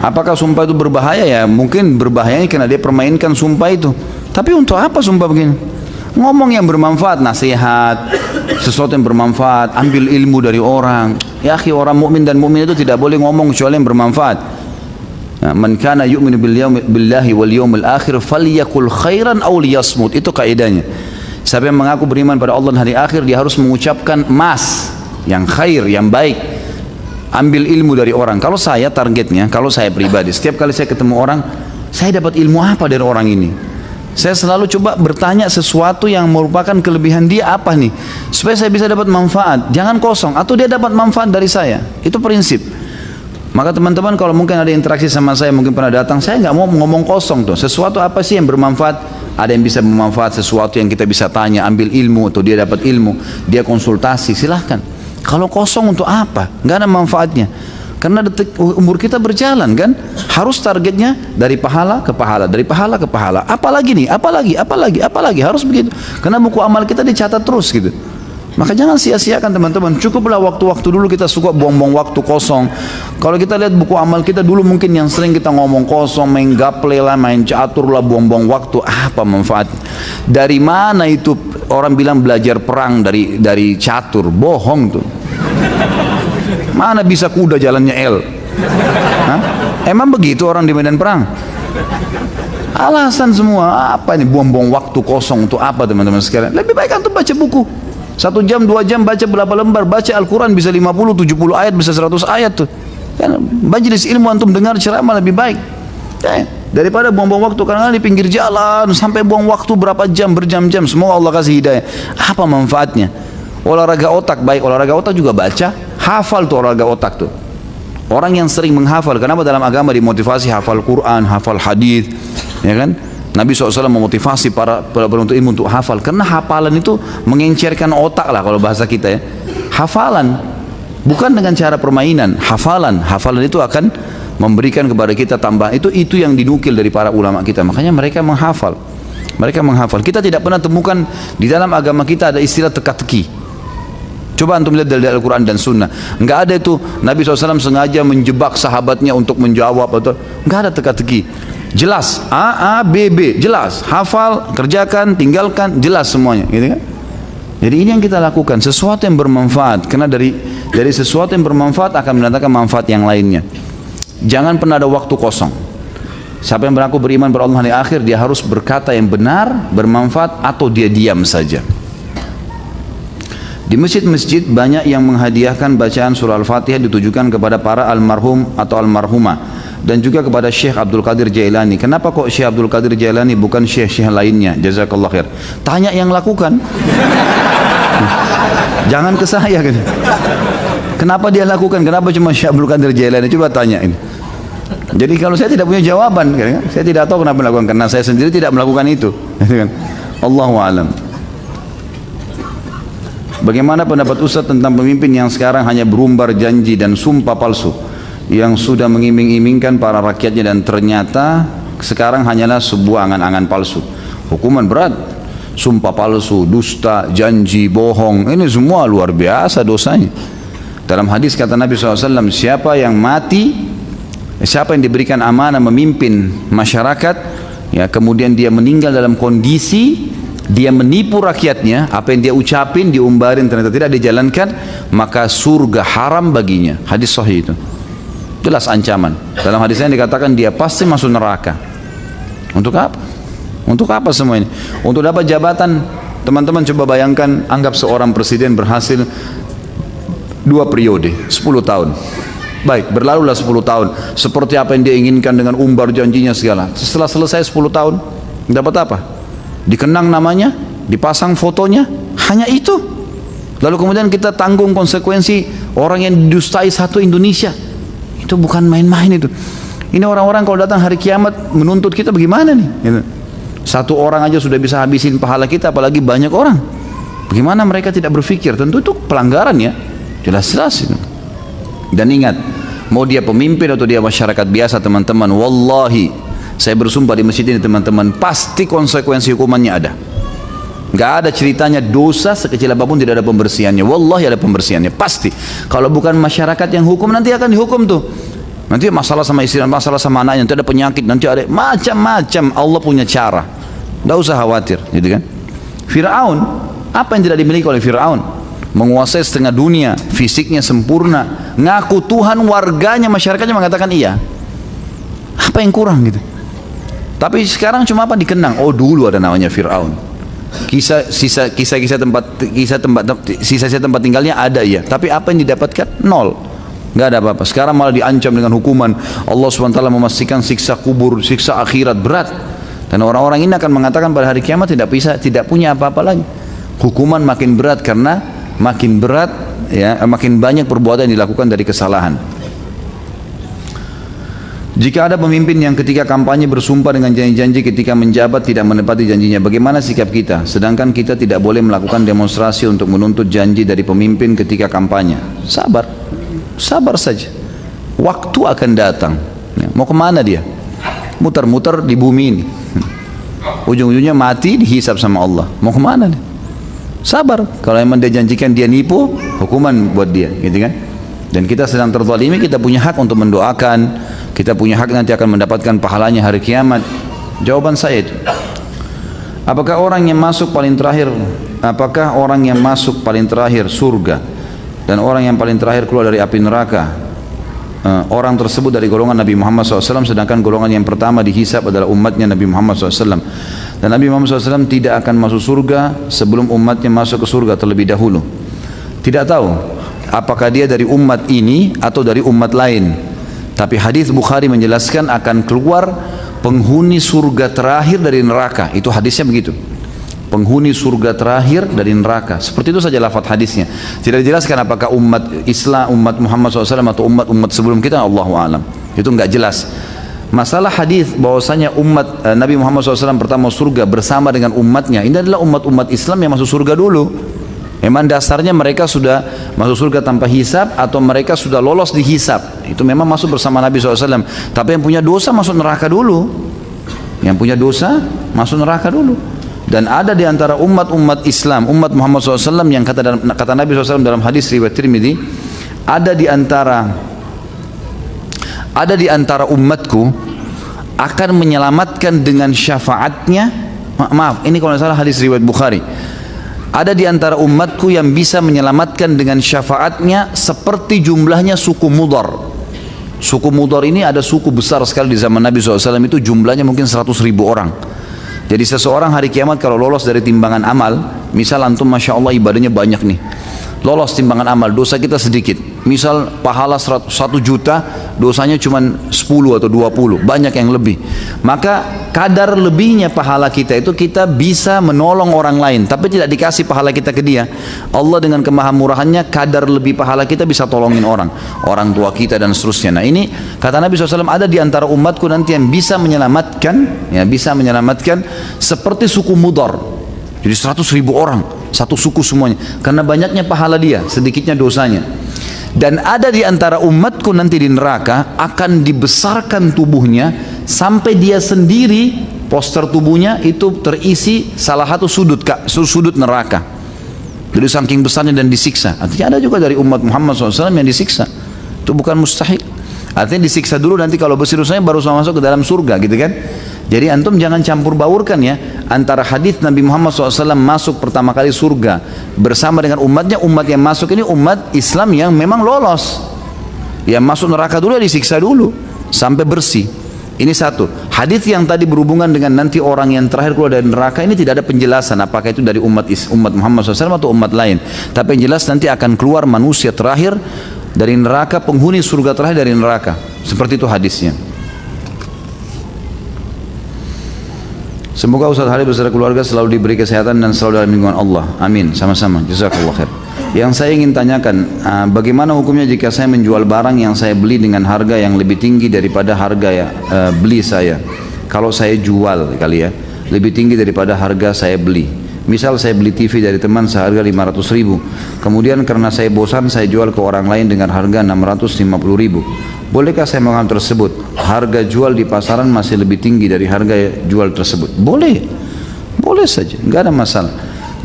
Apakah sumpah itu berbahaya? Ya mungkin berbahayanya karena dia permainkan sumpah itu. Tapi untuk apa sumpah begini? Ngomong yang bermanfaat, nasihat, sesuatu yang bermanfaat, ambil ilmu dari orang. Ya akhi, orang mukmin dan mukmin itu tidak boleh ngomong kecuali yang bermanfaat. Man kana yu'minu billahi wal yawmil akhir falyakul khairan aw liyasmut. Itu kaidahnya. Siapa yang mengaku beriman pada Allah dan hari akhir, dia harus mengucapkan mas, yang khair, yang baik. Ambil ilmu dari orang. Kalau saya targetnya, kalau saya pribadi, setiap kali saya ketemu orang, saya dapat ilmu apa dari orang ini? Saya selalu coba bertanya sesuatu yang merupakan kelebihan dia apa nih, supaya saya bisa dapat manfaat. Jangan kosong, atau dia dapat manfaat dari saya. Itu prinsip. Maka teman-teman kalau mungkin ada interaksi sama saya, mungkin pernah datang, saya nggak mau ngomong kosong tuh. Sesuatu apa sih yang bermanfaat? Ada yang bisa bermanfaat, sesuatu yang kita bisa tanya, ambil ilmu, atau dia dapat ilmu, dia konsultasi, silahkan. Kalau kosong untuk apa? Nggak ada manfaatnya. Karena umur kita berjalan kan, harus targetnya dari pahala ke pahala, dari pahala ke pahala. Apalagi nih, apalagi harus begitu. Karena buku amal kita dicatat terus gitu. Maka jangan sia-siakan teman-teman. Cukuplah waktu-waktu dulu kita suka buang-buang waktu kosong. Kalau kita lihat buku amal kita dulu, mungkin yang sering kita ngomong kosong, main gaple lah, main catur lah, buang-buang waktu. Apa manfaat? Dari mana itu orang bilang belajar perang dari catur? Bohong tuh. Mana bisa kuda jalannya L? Hah? Emang begitu orang di medan perang? Alasan semua. Apa ini buang-buang waktu kosong untuk apa teman-teman sekalian? Lebih baik antum baca buku. 1 jam, 2 jam baca berapa lembar. Baca Al-Quran bisa 50, 70 ayat, bisa 100 ayat tuh. Kan majelis ilmu antum dengar ceramah lebih baik. Daripada buang-buang waktu kadang-kadang di pinggir jalan sampai buang waktu berapa jam, berjam-jam. Semoga Allah kasih hidayah. Apa manfaatnya? Olahraga otak, baik olahraga otak juga baca, hafal tuh olahraga otak tuh. Orang yang sering menghafal, kenapa dalam agama dimotivasi hafal Quran, hafal hadis, ya kan? Nabi SAW memotivasi para penuntut ilmu untuk hafal, karena hafalan itu mengencerkan otak lah kalau bahasa kita ya. Hafalan, bukan dengan cara permainan, hafalan itu akan memberikan kepada kita tambahan. Itu yang dinukil dari para ulama kita, makanya mereka menghafal. Kita tidak pernah temukan di dalam agama kita ada istilah teka-teki. Coba antum lihat dari Al-Quran dan Sunnah, nggak ada itu Nabi SAW sengaja menjebak sahabatnya untuk menjawab atau nggak ada teka-teki. Jelas A, B, B, jelas, hafal, kerjakan, tinggalkan, jelas semuanya, gitu kan? Jadi ini yang kita lakukan, sesuatu yang bermanfaat, karena dari sesuatu yang bermanfaat akan mendatangkan manfaat yang lainnya. Jangan pernah ada waktu kosong. Siapa yang mengaku beriman pada Allah hari akhir, dia harus berkata yang benar, bermanfaat, atau dia diam saja. Di masjid-masjid banyak yang menghadiahkan bacaan surah Al-Fatihah ditujukan kepada para almarhum atau almarhumah dan juga kepada Syekh Abdul Qadir Jailani. Kenapa kok Syekh Abdul Qadir Jailani bukan syekh-syekh lainnya? Jazakallah khair. Tanya yang lakukan. Jangan ke saya kan. Kenapa dia lakukan? Kenapa cuma Syekh Abdul Qadir Jailani? Coba tanya ini. Jadi kalau saya tidak punya jawaban, kan? Saya tidak tahu kenapa melakukan, karena saya sendiri tidak melakukan itu. Allahu a'lam. Bagaimana pendapat Ustaz tentang pemimpin yang sekarang hanya berumbar janji dan sumpah palsu yang sudah mengiming-imingkan para rakyatnya dan ternyata sekarang hanyalah sebuah angan-angan palsu? Hukuman berat, sumpah palsu, dusta, janji, bohong, ini semua luar biasa dosanya. Dalam hadis kata Nabi SAW, siapa yang diberikan amanah memimpin masyarakat, ya, kemudian dia meninggal dalam kondisi dia menipu rakyatnya, apa yang dia ucapin, diumbarin, ternyata tidak dijalankan, maka surga haram baginya. Hadis sahih itu. Jelas ancaman. Dalam hadisnya dikatakan dia pasti masuk neraka. Untuk apa? Untuk apa semua ini? Untuk dapat jabatan. Teman-teman coba bayangkan, anggap seorang presiden berhasil 2 periode, 10 tahun. Baik, berlalulah 10 tahun. Seperti apa yang dia inginkan dengan umbar janjinya segala. Setelah selesai 10 tahun, dapat apa? Dikenang namanya, dipasang fotonya, hanya itu. Lalu kemudian kita tanggung konsekuensi orang yang didustai satu Indonesia. Itu bukan main-main itu. Ini orang-orang kalau datang hari kiamat menuntut kita bagaimana nih? Gitu. Satu orang aja sudah bisa habisin pahala kita, apalagi banyak orang. Bagaimana mereka tidak berpikir? Tentu itu pelanggaran ya, jelas-jelas itu. Dan ingat, mau dia pemimpin atau dia masyarakat biasa teman-teman, wallahi, saya bersumpah di masjid ini teman-teman, pasti konsekuensi hukumannya ada. Gak ada ceritanya dosa sekecil apapun tidak ada pembersihannya. Wallahi ada pembersihannya, pasti. Kalau bukan masyarakat yang hukum, nanti akan dihukum tuh. Nanti masalah sama istri, masalah sama anaknya, nanti ada penyakit, nanti ada macam-macam. Allah punya cara. Gak usah khawatir, gitu kan? Fir'aun, apa yang tidak dimiliki oleh Fir'aun? Menguasai setengah dunia, fisiknya sempurna, ngaku Tuhan, warganya, masyarakatnya mengatakan iya. Apa yang kurang gitu? Tapi sekarang cuma apa dikenang? Oh dulu ada namanya Fir'aun. Kisah-kisah tempat tinggalnya ada ya. Tapi apa yang didapatkan? Nol. Gak ada apa-apa. Sekarang malah diancam dengan hukuman. Allah SWT memastikan siksa kubur, siksa akhirat berat. Dan orang-orang ini akan mengatakan pada hari kiamat tidak punya apa-apa lagi. Hukuman makin berat karena makin berat ya, makin banyak perbuatan yang dilakukan dari kesalahan. Jika ada pemimpin yang ketika kampanye bersumpah dengan janji-janji ketika menjabat tidak menepati janjinya, bagaimana sikap kita? Sedangkan kita tidak boleh melakukan demonstrasi untuk menuntut janji dari pemimpin ketika kampanye. Sabar, sabar saja. Waktu akan datang. Mau kemana dia? Muter-muter di bumi ini. Ujung-ujungnya mati dihisab sama Allah. Mau kemana dia? Sabar. Kalau memang dia janjikan dia nipu, hukuman buat dia, gitu kan? Dan kita sedang terzalimi, kita punya hak untuk mendoakan. Kita punya hak nanti akan mendapatkan pahalanya hari kiamat. Jawaban saya itu. Apakah orang yang masuk paling terakhir surga dan orang yang paling terakhir keluar dari api neraka? Orang tersebut dari golongan Nabi Muhammad SAW, sedangkan golongan yang pertama dihisab adalah umatnya Nabi Muhammad SAW. Dan Nabi Muhammad SAW tidak akan masuk surga sebelum umatnya masuk ke surga terlebih dahulu. Tidak tahu apakah dia dari umat ini atau dari umat lain. Tapi hadis Bukhari menjelaskan akan keluar penghuni surga terakhir dari neraka. Itu hadisnya begitu. Penghuni surga terakhir dari neraka. Seperti itu saja lafaz hadisnya. Tidak dijelaskan apakah umat Islam, umat Muhammad SAW atau umat sebelum kita. Allahu a'lam. Itu enggak jelas. Masalah hadis bahwasanya umat Nabi Muhammad SAW pertama surga bersama dengan umatnya. Ini adalah umat-umat Islam yang masuk surga dulu. Memang dasarnya mereka sudah masuk surga tanpa hisab atau mereka sudah lolos di hisab. Itu memang masuk bersama Nabi SAW. Tapi yang punya dosa masuk neraka dulu. Yang punya dosa masuk neraka dulu. Dan ada di antara umat-umat Islam, umat Muhammad SAW yang kata Nabi SAW dalam hadis riwayat Tirmidzi, ada di antara umatku akan menyelamatkan dengan syafaatnya. Maaf, ini kalau tidak salah hadis riwayat Bukhari. Ada di antara umatku yang bisa menyelamatkan dengan syafaatnya seperti jumlahnya suku Mudar. Suku Mudar ini ada suku besar sekali di zaman Nabi SAW, itu jumlahnya mungkin 100.000 orang. Jadi seseorang hari kiamat kalau lolos dari timbangan amal, misal antum Masya Allah ibadahnya banyak nih, lolos timbangan amal, dosa kita sedikit. Misal pahala 1 juta, dosanya cuma 10 atau 20, banyak yang lebih. Maka kadar lebihnya pahala kita itu kita bisa menolong orang lain, tapi tidak dikasih pahala kita ke dia. Allah dengan kemahamurahannya kadar lebih pahala kita bisa tolongin orang tua kita dan seterusnya. Nah ini kata Nabi SAW, ada di antara umatku nanti yang bisa menyelamatkan, ya bisa menyelamatkan seperti suku Mudar. Jadi 100.000 orang, satu suku semuanya, karena banyaknya pahala dia, sedikitnya dosanya. Dan ada di antara umatku nanti di neraka akan dibesarkan tubuhnya sampai dia sendiri, poster tubuhnya itu terisi salah satu sudut neraka. Jadi saking besarnya dan disiksa. Artinya ada juga dari umat Muhammad SAW yang disiksa. Itu bukan mustahil. Artinya disiksa dulu, nanti kalau bersih dosanya baru masuk ke dalam surga gitu kan. Jadi antum jangan campur baurkan ya antara hadis Nabi Muhammad SAW masuk pertama kali surga bersama dengan umatnya. Umat yang masuk ini umat Islam yang memang lolos. Yang masuk neraka dulu disiksa dulu sampai bersih. Ini satu. Hadis yang tadi berhubungan dengan nanti orang yang terakhir keluar dari neraka ini tidak ada penjelasan apakah itu dari umat Muhammad SAW atau umat lain. Tapi yang jelas nanti akan keluar manusia terakhir dari neraka, penghuni surga terakhir dari neraka. Seperti itu hadisnya. Semoga Ustaz Halid beserta keluarga selalu diberi kesehatan dan selalu dalam lindungan Allah. Amin. Sama-sama. Jazakallah khair. Yang saya ingin tanyakan, bagaimana hukumnya jika saya menjual barang yang saya beli dengan harga yang lebih tinggi daripada harga beli saya? Kalau saya jual kali ya, lebih tinggi daripada harga saya beli. Misal saya beli TV dari teman seharga 500.000. Kemudian karena saya bosan saya jual ke orang lain dengan harga 650.000. Bolehkah saya melakukan tersebut? Harga jual di pasaran masih lebih tinggi dari harga jual tersebut. Boleh, boleh saja, nggak ada masalah.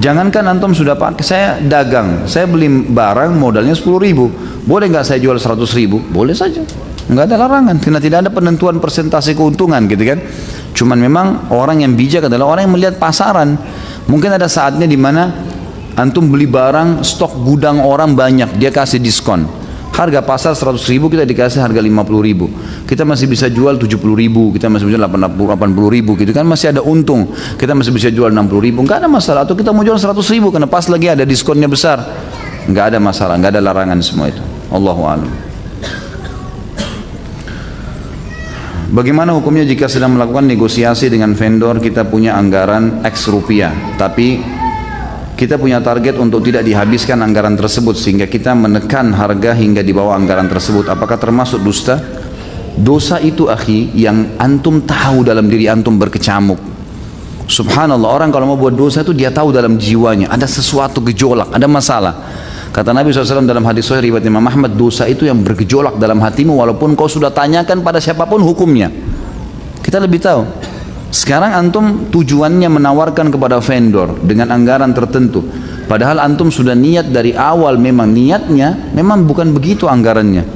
Jangankan antum sudah pakai, saya dagang, saya beli barang modalnya 10.000, boleh nggak saya jual 100.000? Boleh saja, nggak ada larangan, karena tidak ada penentuan persentase keuntungan gitu kan. Cuman memang orang yang bijak adalah orang yang melihat pasaran. Mungkin ada saatnya di mana antum beli barang, stok gudang orang banyak, dia kasih diskon. Harga pasar 100.000 kita dikasih harga 50.000. Kita masih bisa jual 70.000, kita masih bisa 80.000 gitu kan, masih ada untung. Kita masih bisa jual 60.000, nggak ada masalah. Atau kita mau jual 100.000 karena pas lagi ada diskonnya besar, nggak ada masalah, nggak ada larangan semua itu. Allahu a'lam. Bagaimana hukumnya jika sedang melakukan negosiasi dengan vendor, kita punya anggaran X rupiah, tapi kita punya target untuk tidak dihabiskan anggaran tersebut sehingga kita menekan harga hingga di bawah anggaran tersebut. Apakah termasuk dusta? Dosa itu akhi yang antum tahu dalam diri antum berkecamuk. Subhanallah, orang kalau mau buat dosa itu dia tahu dalam jiwanya ada sesuatu gejolak, ada masalah. Kata Nabi SAW dalam hadis sahih riwayat Imam Ahmad, dosa itu yang bergejolak dalam hatimu walaupun kau sudah tanyakan pada siapapun hukumnya. Kita lebih tahu. Sekarang antum tujuannya menawarkan kepada vendor dengan anggaran tertentu. Padahal antum sudah niat dari awal, memang niatnya memang bukan begitu anggarannya.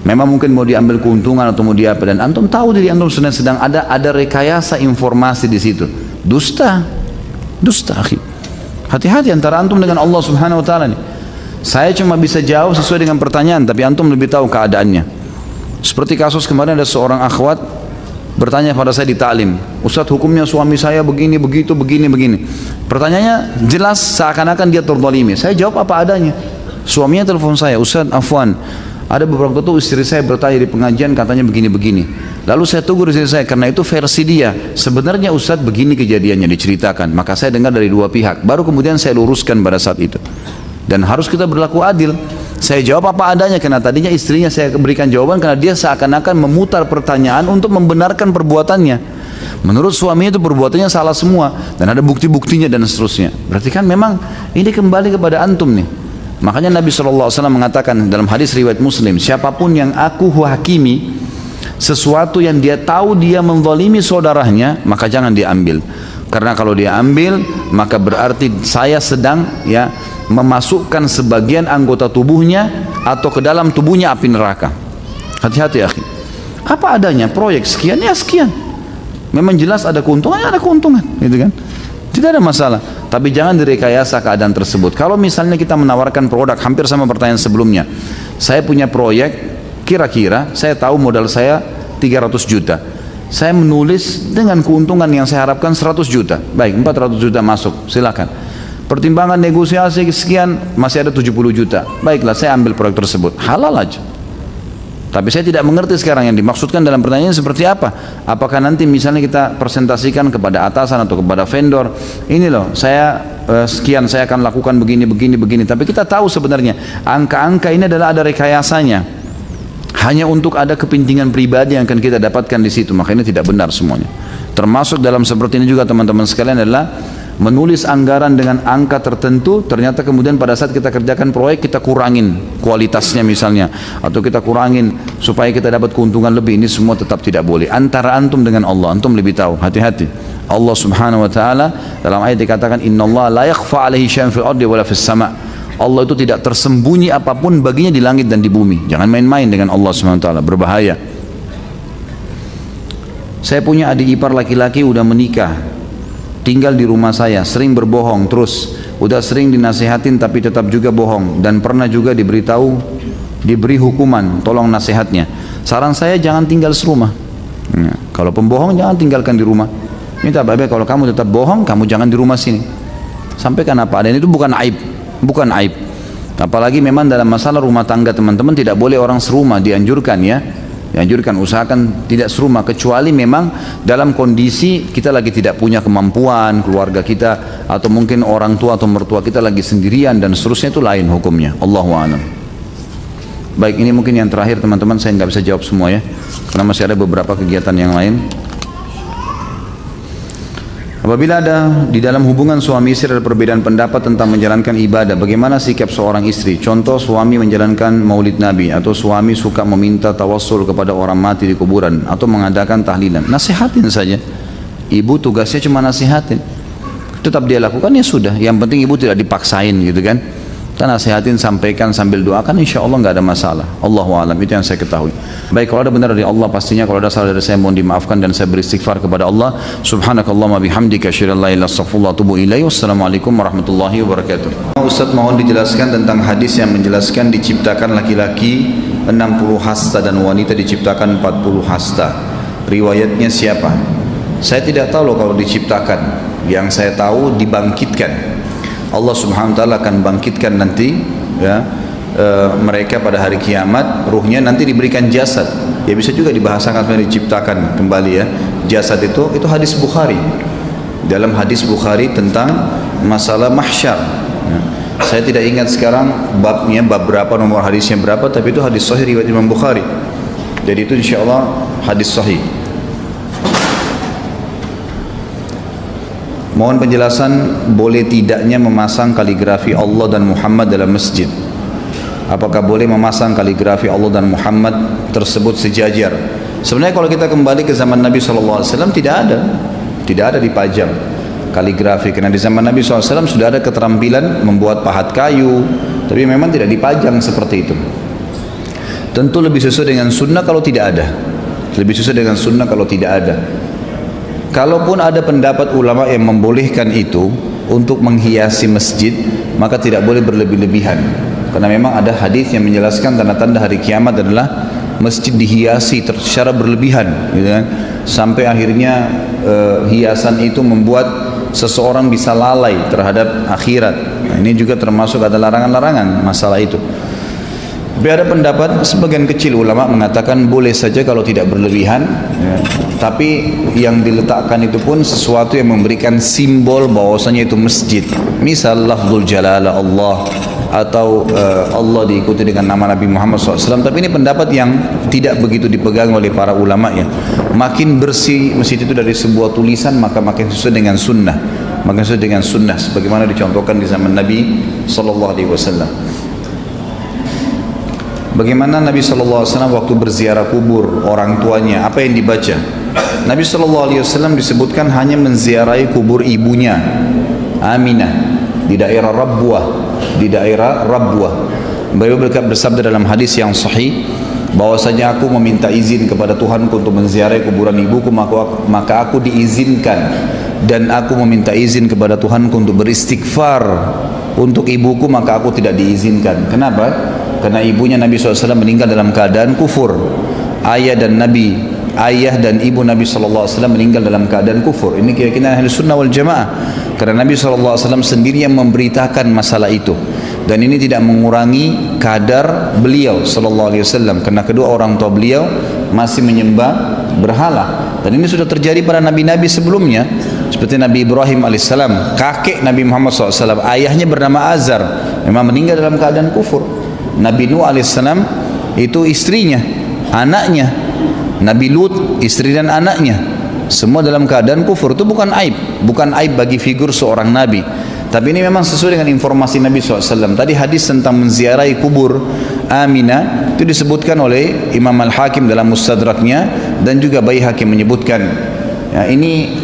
Memang mungkin mau diambil keuntungan atau mau diapa, dan antum tahu diri antum sedang ada rekayasa informasi di situ. Dusta, dusta akhi. Hati-hati antara antum dengan Allah Subhanahu wa taala nih. Saya cuma bisa jawab sesuai dengan pertanyaan, tapi antum lebih tahu keadaannya. Seperti kasus kemarin ada seorang akhwat bertanya pada saya di taklim, Ustaz hukumnya suami saya begini, begitu, begini, begini. Pertanyaannya jelas seakan-akan dia terzalimi. Saya jawab apa adanya. Suaminya telepon saya, Ustaz afwan, ada beberapa waktu istri saya bertanya di pengajian katanya begini-begini. Lalu saya tunggu di istri saya, karena itu versi dia. Sebenarnya Ustaz begini kejadiannya diceritakan. Maka saya dengar dari dua pihak, baru kemudian saya luruskan pada saat itu. Dan harus kita berlaku adil. Saya jawab apa adanya, karena tadinya istrinya saya berikan jawaban karena dia seakan-akan memutar pertanyaan untuk membenarkan perbuatannya. Menurut suaminya itu perbuatannya salah semua dan ada bukti-buktinya dan seterusnya. Berarti kan memang ini kembali kepada antum nih. Makanya Nabi SAW mengatakan dalam hadis riwayat Muslim, siapapun yang aku hakimi sesuatu yang dia tahu dia menzalimi saudaranya, maka jangan diambil. Karena kalau dia ambil, maka berarti saya sedang memasukkan sebagian anggota tubuhnya atau ke dalam tubuhnya api neraka. Hati-hati akhi. Apa adanya, proyek sekian ya sekian. Memang jelas ada keuntungan, ya ada keuntungan, gitu kan? Tidak ada masalah. Tapi jangan direkayasa keadaan tersebut. Kalau misalnya kita menawarkan produk, hampir sama pertanyaan sebelumnya. Saya punya proyek, kira-kira saya tahu modal saya 300 juta. Saya menulis dengan keuntungan yang saya harapkan 100 juta. Baik, 400 juta masuk, silakan. Pertimbangan negosiasi sekian, masih ada 70 juta. Baiklah, saya ambil proyek tersebut. Halal aja. Tapi saya tidak mengerti sekarang yang dimaksudkan dalam pertanyaan seperti apa. Apakah nanti misalnya kita presentasikan kepada atasan atau kepada vendor, ini loh, saya sekian, saya akan lakukan begini, begini, begini. Tapi kita tahu sebenarnya angka-angka ini adalah ada rekayasanya. Hanya untuk ada kepentingan pribadi yang akan kita dapatkan di situ. Makanya tidak benar semuanya. Termasuk dalam seperti ini juga teman-teman sekalian adalah menulis anggaran dengan angka tertentu, ternyata kemudian pada saat kita kerjakan proyek kita kurangin kualitasnya misalnya, atau kita kurangin supaya kita dapat keuntungan lebih. Ini semua tetap tidak boleh. Antara antum dengan Allah, antum lebih tahu. Hati-hati. Allah Subhanahu wa taala dalam ayat dikatakan innallaha la yakhfa 'alaihi syai'un fil ardi wala fis sama'. Allah itu tidak tersembunyi apapun baginya di langit dan di bumi. Jangan main-main dengan Allah Subhanahu wa taala, berbahaya. Saya punya adik ipar laki-laki udah menikah, tinggal di rumah saya, sering berbohong terus, udah sering dinasihatin tapi tetap juga bohong, dan pernah juga diberi hukuman, tolong nasihatnya. Saran saya jangan tinggal serumah. Ya, kalau pembohong jangan tinggalkan di rumah. Minta baik-baik, kalau kamu tetap bohong, kamu jangan di rumah sini. Sampaikan apa adanya, itu bukan aib, bukan aib. Apalagi memang dalam masalah rumah tangga teman-teman tidak boleh orang serumah, dianjurkan ya. Dianjurkan, usahakan tidak serumah, kecuali memang dalam kondisi kita lagi tidak punya kemampuan, keluarga kita atau mungkin orang tua atau mertua kita lagi sendirian dan seterusnya, itu lain hukumnya. Allahu a'lam. Baik, ini mungkin yang terakhir teman-teman, saya nggak bisa jawab semua ya karena masih ada beberapa kegiatan yang lain. Apabila ada di dalam hubungan suami istri ada perbedaan pendapat tentang menjalankan ibadah, bagaimana sikap seorang istri? Contoh, suami menjalankan maulid Nabi, atau suami suka meminta tawassul kepada orang mati di kuburan, atau mengadakan tahlilan. Nasihatin saja. Ibu tugasnya cuma nasihatin. Tetap dia lakukan, ya sudah. Yang penting ibu tidak dipaksain gitu kan. Kita nasihatin, sampaikan sambil doakan, insya Allah nggak ada masalah. Allahu a'lam, itu yang saya ketahui. Baik, kalau ada benar dari Allah pastinya, kalau ada salah dari saya mohon dimaafkan dan saya beristighfar kepada Allah. Subhanakallahumma bihamdika asyhadu an la ilaha illa anta astaghfiruka wa atubu ilaik. Wassalamualaikum warahmatullahi wabarakatuh. Ustaz, mohon dijelaskan tentang hadis yang menjelaskan diciptakan laki-laki 60 hasta dan wanita diciptakan 40 hasta. Riwayatnya siapa? Saya tidak tahu loh kalau diciptakan. Yang saya tahu dibangkitkan. Allah Subhanahu wa taala akan bangkitkan nanti ya, mereka pada hari kiamat, ruhnya nanti diberikan jasad. Ya bisa juga dibahasakan sebenarnya diciptakan kembali ya. Jasad itu hadis Bukhari. Dalam hadis Bukhari tentang masalah mahsyar. Ya. Saya tidak ingat sekarang babnya, bab berapa, nomor hadisnya berapa, tapi itu hadis sahih riwayat Imam Bukhari. Jadi itu insyaallah hadis sahih. Mohon penjelasan boleh tidaknya memasang kaligrafi Allah dan Muhammad dalam masjid. Apakah boleh memasang kaligrafi Allah dan Muhammad tersebut sejajar? Sebenarnya kalau kita kembali ke zaman Nabi SAW tidak ada dipajang kaligrafi. Karena di zaman Nabi SAW sudah ada keterampilan membuat pahat kayu, tapi memang tidak dipajang seperti itu. Tentu lebih sesuai dengan sunnah kalau tidak ada. Lebih sesuai dengan sunnah kalau tidak ada. Kalaupun ada pendapat ulama yang membolehkan itu untuk menghiasi masjid, maka tidak boleh berlebih-lebihan. Karena memang ada hadis yang menjelaskan tanda-tanda hari kiamat adalah masjid dihiasi secara berlebihan, gitu kan? Sampai akhirnya hiasan itu membuat seseorang bisa lalai terhadap akhirat. Nah, ini juga termasuk ada larangan-larangan masalah itu. Tapi ada pendapat sebagian kecil ulama mengatakan boleh saja kalau tidak berlebihan ya. Tapi yang diletakkan itu pun sesuatu yang memberikan simbol bahwasanya itu masjid. Misal lafzul jalalah Allah, atau Allah diikuti dengan nama Nabi Muhammad SAW. Tapi ini pendapat yang tidak begitu dipegang oleh para ulama ya. Makin bersih masjid itu dari sebuah tulisan, maka makin sesuai dengan sunnah. Makin sesuai dengan sunnah sebagaimana dicontohkan di zaman Nabi SAW. Bagaimana Nabi SAW waktu berziarah kubur orang tuanya, apa yang dibaca? Nabi SAW disebutkan hanya menziarahi kubur ibunya Aminah di daerah Rabwah. Beliau bersabda dalam hadis yang sahih bahwasanya aku meminta izin kepada Tuhanku untuk menziarahi kuburan ibuku, maka aku diizinkan, dan aku meminta izin kepada Tuhanku untuk beristighfar untuk ibuku, maka aku tidak diizinkan. Kenapa? Karena ibunya Nabi SAW meninggal dalam keadaan kufur. Ayah dan Nabi ayah dan ibu Nabi SAW meninggal dalam keadaan kufur. Ini keyakinan ahli sunnah wal jamaah, karena Nabi SAW sendiri yang memberitakan masalah itu, dan ini tidak mengurangi kadar beliau SAW, karena kedua orang tua beliau masih menyembah berhala, dan ini sudah terjadi pada nabi-nabi sebelumnya, seperti Nabi Ibrahim alaihissalam, kakek Nabi Muhammad SAW, ayahnya bernama Azar, memang meninggal dalam keadaan kufur. Nabi Nuh alaihissalam itu istrinya, anaknya. Nabi Lut, istri dan anaknya, semua dalam keadaan kufur. Itu bukan aib, bukan aib bagi figur seorang nabi, tapi ini memang sesuai dengan informasi Nabi SAW. Tadi hadis tentang menziarahi kubur Aminah itu disebutkan oleh Imam Al-Hakim dalam Mustadraknya, dan juga Baihaqi menyebutkan ya, ini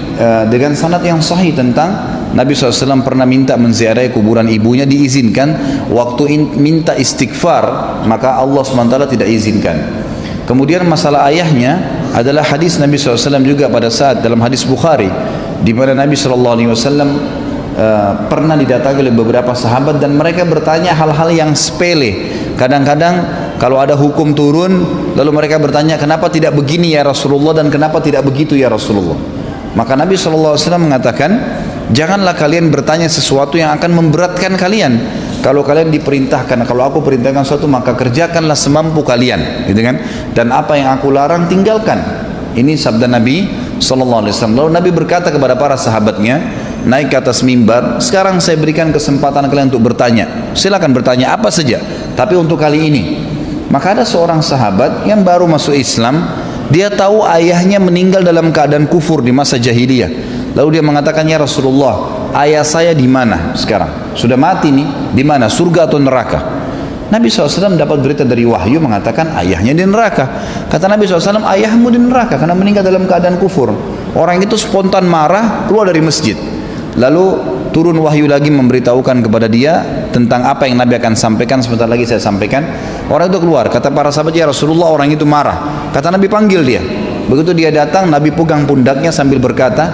dengan sanad yang sahih tentang Nabi SAW pernah minta menziarahi kuburan ibunya, diizinkan. Waktu minta istighfar, maka Allah SWT tidak izinkan. Kemudian masalah ayahnya adalah hadis Nabi SAW juga pada saat dalam hadis Bukhari, di mana Nabi SAW pernah didatangi oleh beberapa sahabat, dan mereka bertanya hal-hal yang sepele. Kadang-kadang kalau ada hukum turun, lalu mereka bertanya, kenapa tidak begini ya Rasulullah, dan kenapa tidak begitu ya Rasulullah. Maka Nabi SAW mengatakan, janganlah kalian bertanya sesuatu yang akan memberatkan kalian. Kalau kalian diperintahkan, kalau aku perintahkan sesuatu, maka kerjakanlah semampu kalian, gitu kan? Dan apa yang aku larang, tinggalkan. Ini sabda Nabi SAW. Lalu Nabi berkata kepada para sahabatnya, naik ke atas mimbar, sekarang saya berikan kesempatan kalian untuk bertanya. Silakan bertanya apa saja, tapi untuk kali ini. Maka ada seorang sahabat yang baru masuk Islam, dia tahu ayahnya meninggal dalam keadaan kufur di masa jahiliyah. Lalu dia mengatakan, ya Rasulullah, ayah saya di mana sekarang? Sudah mati nih, di mana? Surga atau neraka? Nabi SAW dapat berita dari wahyu mengatakan ayahnya di neraka. Kata Nabi SAW, ayahmu di neraka karena meninggal dalam keadaan kufur. Orang itu spontan marah, keluar dari masjid. Lalu turun wahyu lagi memberitahukan kepada dia tentang apa yang Nabi akan sampaikan. Sebentar lagi saya sampaikan. Orang itu keluar, kata para sahabat, ya Rasulullah, orang itu marah. Kata Nabi, panggil dia. Begitu dia datang, Nabi pegang pundaknya sambil berkata,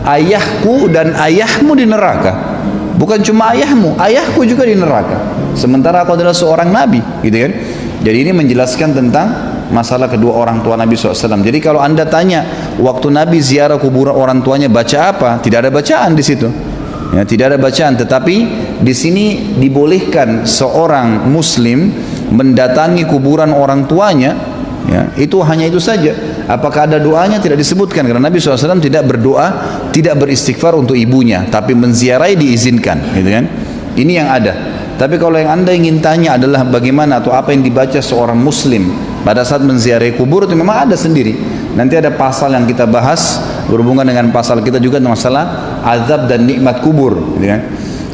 ayahku dan ayahmu di neraka. Bukan cuma ayahmu, ayahku juga di neraka. Sementara aku adalah seorang nabi, gitu kan? Jadi ini menjelaskan tentang masalah kedua orang tua Nabi SAW. Jadi kalau anda tanya, waktu Nabi ziarah kuburan orang tuanya baca apa? Tidak ada bacaan di situ. Ya, tidak ada bacaan. Tetapi di sini dibolehkan seorang Muslim mendatangi kuburan orang tuanya. Ya, itu hanya itu saja. Apakah ada doanya? Tidak disebutkan, karena Nabi SAW tidak berdoa, tidak beristighfar untuk ibunya, tapi menziarahi diizinkan, gitu kan? Ini yang ada. Tapi kalau yang anda ingin tanya adalah bagaimana atau apa yang dibaca seorang Muslim pada saat menziarahi kubur, itu memang ada sendiri. Nanti ada pasal yang kita bahas berhubungan dengan pasal kita juga masalah azab dan nikmat kubur, gitu kan?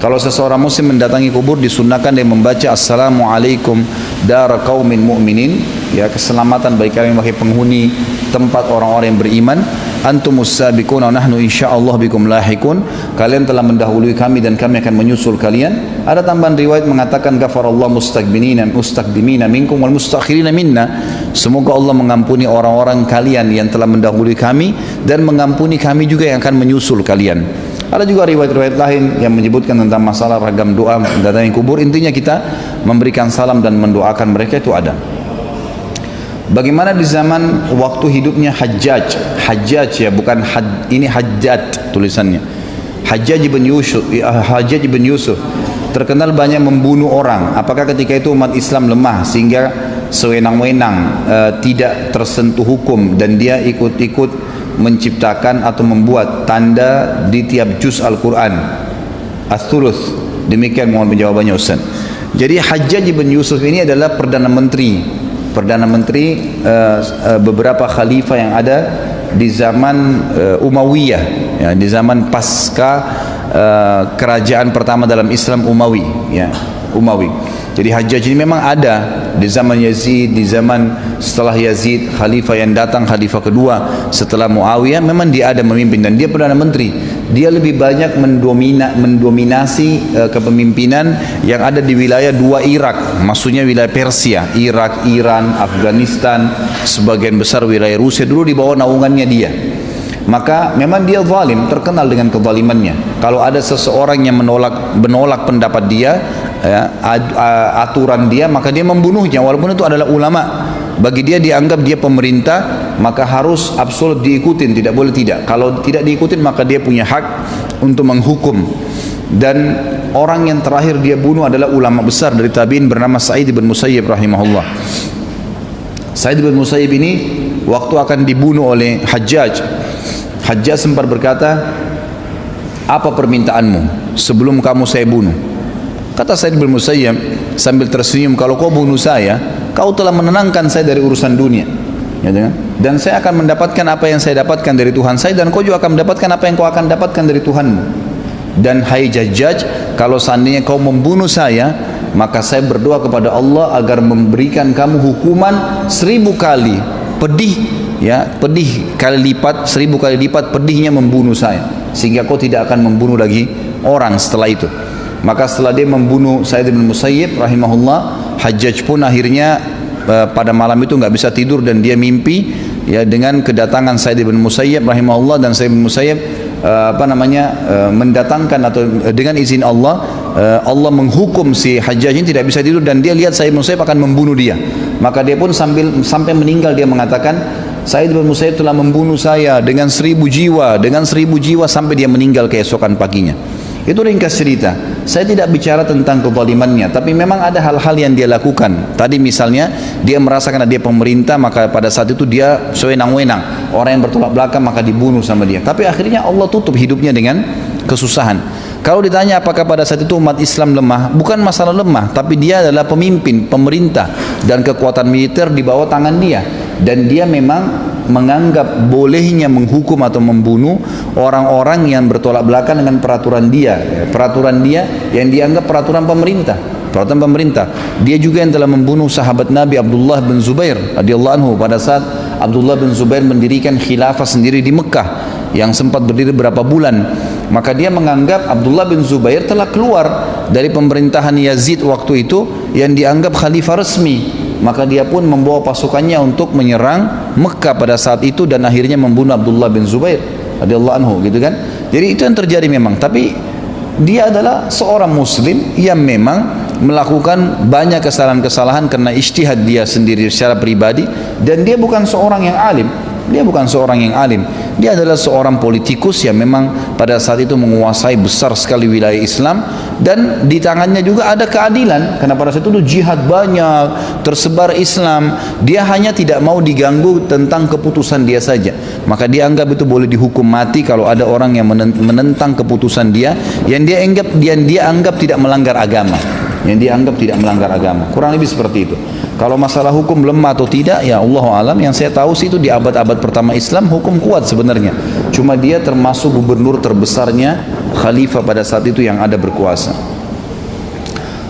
Kalau seseorang muslim mendatangi kubur, disunnahkan dia membaca Assalamualaikum dara qaumin mu'minin, ya, keselamatan bagi kalian wahai penghuni tempat orang-orang yang beriman. Antumus sabiquna wa nahnu insyaallah bikum lahikun. Kalian telah mendahului kami dan kami akan menyusul kalian. Ada tambahan riwayat mengatakan ghafarallahu mustaqdimina minkum wal mustakhirina minna. Semoga Allah mengampuni orang-orang kalian yang telah mendahului kami dan mengampuni kami juga yang akan menyusul kalian. Ada juga riwayat-riwayat lain yang menyebutkan tentang masalah ragam doa mendatangi kubur. Intinya kita memberikan salam dan mendoakan mereka, itu ada. Bagaimana di zaman waktu hidupnya Hajjaj ya, bukan ini Hajjat tulisannya. Hajjaj ibn Yusuf terkenal banyak membunuh orang. Apakah ketika itu umat Islam lemah sehingga sewenang-wenang tidak tersentuh hukum, dan dia ikut-ikut menciptakan atau membuat tanda di tiap juz Al-Quran Ats-Tsuluts? Demikian mohon jawabannya Ustaz. Jadi Hajjaj ibn Yusuf ini adalah Perdana Menteri beberapa khalifah yang ada di zaman Umayyah, ya, di zaman pasca kerajaan pertama dalam Islam Umawi, ya, Umawi. Jadi Hajjaj ini memang ada di zaman Yazid, di zaman setelah Yazid, khalifah yang datang, khalifah kedua setelah Muawiyah, memang dia ada memimpin dan dia Perdana Menteri. Dia lebih banyak mendominasi kepemimpinan yang ada di wilayah dua Irak, maksudnya wilayah Persia, Irak, Iran, Afghanistan, sebagian besar wilayah Rusia dulu di bawah naungannya dia. Maka memang dia zalim, terkenal dengan kezalimannya. Kalau ada seseorang yang menolak pendapat dia, ya, aturan dia, maka dia membunuhnya walaupun itu adalah ulama. Bagi dia dianggap dia pemerintah, maka harus absolut diikutin, tidak boleh tidak. Kalau tidak diikutin maka dia punya hak untuk menghukum. Dan orang yang terakhir dia bunuh adalah ulama besar dari tabi'in bernama Sa'id bin Musayyib rahimahullah. Sa'id bin Musayyib ini waktu akan dibunuh oleh Hajjaj, Hajjaj sempat berkata, apa permintaanmu sebelum kamu saya bunuh? Kata Sa'id bin Musayyib sambil tersenyum, kalau kau bunuh saya, kau telah menenangkan saya dari urusan dunia, ya, dan saya akan mendapatkan apa yang saya dapatkan dari Tuhan saya, dan kau juga akan mendapatkan apa yang kau akan dapatkan dari Tuhanmu. Dan hai Hajjaj, kalau seandainya kau membunuh saya, maka saya berdoa kepada Allah agar memberikan kamu hukuman 1000 kali pedih, ya, pedih kali lipat, 1000 kali lipat pedihnya membunuh saya, sehingga kau tidak akan membunuh lagi orang setelah itu. Maka setelah dia membunuh Sa'id bin Musayyib rahimahullah, Hajjaj pun akhirnya pada malam itu nggak bisa tidur dan dia mimpi, ya, dengan kedatangan Sa'id bin Musayyib rahimahullah, dan Sa'id bin Musayyib mendatangkan atau dengan izin Allah, Allah menghukum si Hajjaj ini tidak bisa tidur, dan dia lihat Sa'id bin Musayyib akan membunuh dia. Maka dia pun sampai meninggal dia mengatakan, Sa'id bin Musayyib telah membunuh saya dengan 1000 jiwa, dengan 1000 jiwa, sampai dia meninggal keesokan paginya. Itu ringkas cerita. Saya tidak bicara tentang kezalimannya, tapi memang ada hal-hal yang dia lakukan. Tadi misalnya dia merasa karena dia pemerintah, maka pada saat itu dia sewenang-wenang, orang yang bertolak belakang maka dibunuh sama dia. Tapi akhirnya Allah tutup hidupnya dengan kesusahan. Kalau ditanya apakah pada saat itu umat Islam lemah, bukan masalah lemah, tapi dia adalah pemimpin, pemerintah, dan kekuatan militer di bawah tangan dia, dan dia memang menganggap bolehnya menghukum atau membunuh orang-orang yang bertolak belakang dengan peraturan dia, peraturan dia yang dianggap peraturan pemerintah, peraturan pemerintah. Dia juga yang telah membunuh sahabat Nabi Abdullah bin Zubair radhiyallahu anhu pada saat Abdullah bin Zubair mendirikan khilafah sendiri di Mekah yang sempat berdiri berapa bulan. Maka dia menganggap Abdullah bin Zubair telah keluar dari pemerintahan Yazid waktu itu yang dianggap khalifah resmi. Maka dia pun membawa pasukannya untuk menyerang Mekah pada saat itu, dan akhirnya membunuh Abdullah bin Zubair radhiyallahu anhu, gitu kan. Jadi itu yang terjadi memang, tapi dia adalah seorang muslim yang memang melakukan banyak kesalahan-kesalahan karena ijtihad dia sendiri secara pribadi, dan dia bukan seorang yang alim. Dia bukan seorang yang alim. Dia adalah seorang politikus yang memang pada saat itu menguasai besar sekali wilayah Islam, dan di tangannya juga ada keadilan karena pada saat itu jihad banyak, tersebar Islam. Dia hanya tidak mau diganggu tentang keputusan dia saja. Maka dia anggap itu boleh dihukum mati kalau ada orang yang menentang keputusan dia yang dia anggap tidak melanggar agama. Yang dianggap tidak melanggar agama. Kurang lebih seperti itu. Kalau masalah hukum lemah atau tidak, ya Allah alam. Yang saya tahu sih itu di abad-abad pertama Islam hukum kuat sebenarnya. Cuma dia termasuk gubernur terbesarnya khalifah pada saat itu yang ada berkuasa.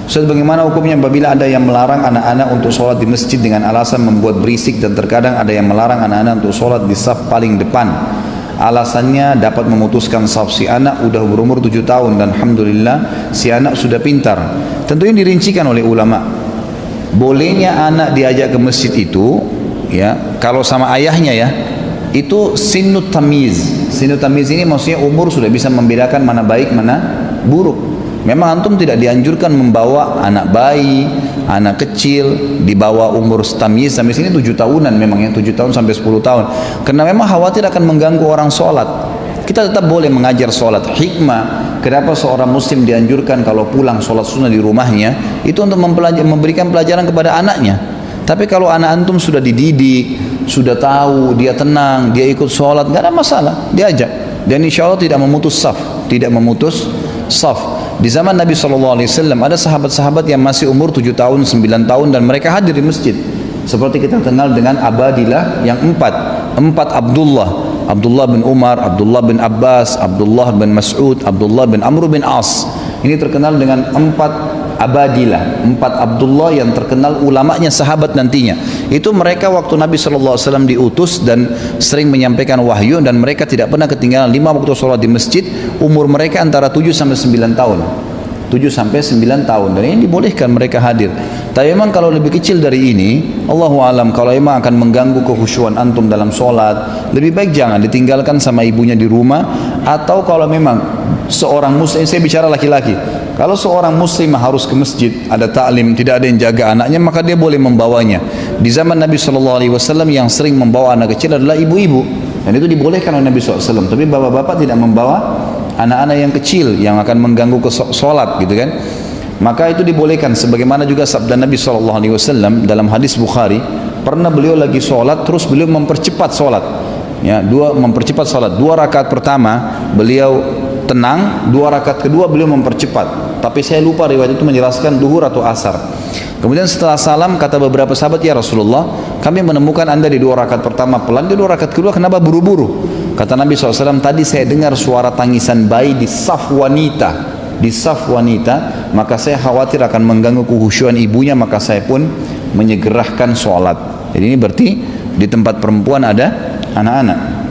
Ustaz, bagaimana hukumnya apabila ada yang melarang anak-anak untuk sholat di masjid dengan alasan membuat berisik, dan terkadang ada yang melarang anak-anak untuk sholat di saf paling depan? Alasannya dapat memutuskan saf. Si anak udah berumur 7 tahun dan alhamdulillah si anak sudah pintar. Tentunya dirincikan oleh ulama. Bolehnya anak diajak ke masjid itu, ya, kalau sama ayahnya, ya, itu sinut tamiz. Sinut tamiz ini maksudnya umur sudah bisa membedakan mana baik mana buruk. Memang antum tidak dianjurkan membawa anak bayi, anak kecil di bawah umur tamyiz. Sampai sini 7 tahunan memang, ya, 7 tahun sampai 10 tahun. Karena memang khawatir akan mengganggu orang sholat. Kita tetap boleh mengajar sholat. Hikmah kenapa seorang muslim dianjurkan kalau pulang sholat sunnah di rumahnya, itu untuk memberikan pelajaran kepada anaknya. Tapi kalau anak antum sudah dididik, sudah tahu, dia tenang, dia ikut sholat, gak ada masalah, diajak. Dan insya Allah tidak memutus saf, tidak memutus saf. Di zaman Nabi SAW ada sahabat-sahabat yang masih umur 7 tahun, 9 tahun, dan mereka hadir di masjid. Seperti kita kenal dengan Abadilah yang empat Abdullah. Abdullah bin Umar, Abdullah bin Abbas, Abdullah bin Mas'ud, Abdullah bin Amr bin As. Ini terkenal dengan 4 Abadilah, 4 Abdullah yang terkenal ulamanya sahabat nantinya. Itu mereka waktu Nabi SAW diutus dan sering menyampaikan wahyu, dan mereka tidak pernah ketinggalan 5 waktu sholat di masjid. Umur mereka antara 7 sampai 9 tahun. 7 sampai 9 tahun, dan ini dibolehkan mereka hadir. Tapi memang kalau lebih kecil dari ini, Allahu alam, kalau memang akan mengganggu kekhusyuan antum dalam sholat, lebih baik jangan, ditinggalkan sama ibunya di rumah. Atau kalau memang seorang muslim, saya bicara laki-laki, Kalau seorang muslim harus ke masjid, ada taklim, tidak ada yang jaga anaknya, maka dia boleh membawanya. Di zaman Nabi SAW yang sering membawa anak kecil adalah ibu-ibu, dan itu dibolehkan oleh Nabi SAW. Tapi bapak-bapak tidak membawa anak-anak yang kecil yang akan mengganggu ke sholat, gitu kan? Maka itu dibolehkan. Sebagaimana juga sabda Nabi SAW dalam hadis Bukhari, pernah beliau lagi sholat, terus beliau mempercepat sholat. Ya, mempercepat sholat. 2 rakaat pertama beliau tenang, 2 rakaat kedua beliau mempercepat. Tapi saya lupa riwayat itu menjelaskan duhur atau asar. Kemudian setelah salam kata beberapa sahabat, ya Rasulullah, kami menemukan anda di 2 rakaat pertama pelan, di 2 rakaat kedua kenapa buru-buru? Kata Nabi SAW, tadi saya dengar suara tangisan bayi di saf wanita, maka saya khawatir akan mengganggu kehusyuan ibunya, maka saya pun menyegerakan sholat. Jadi ini berarti di tempat perempuan ada anak-anak.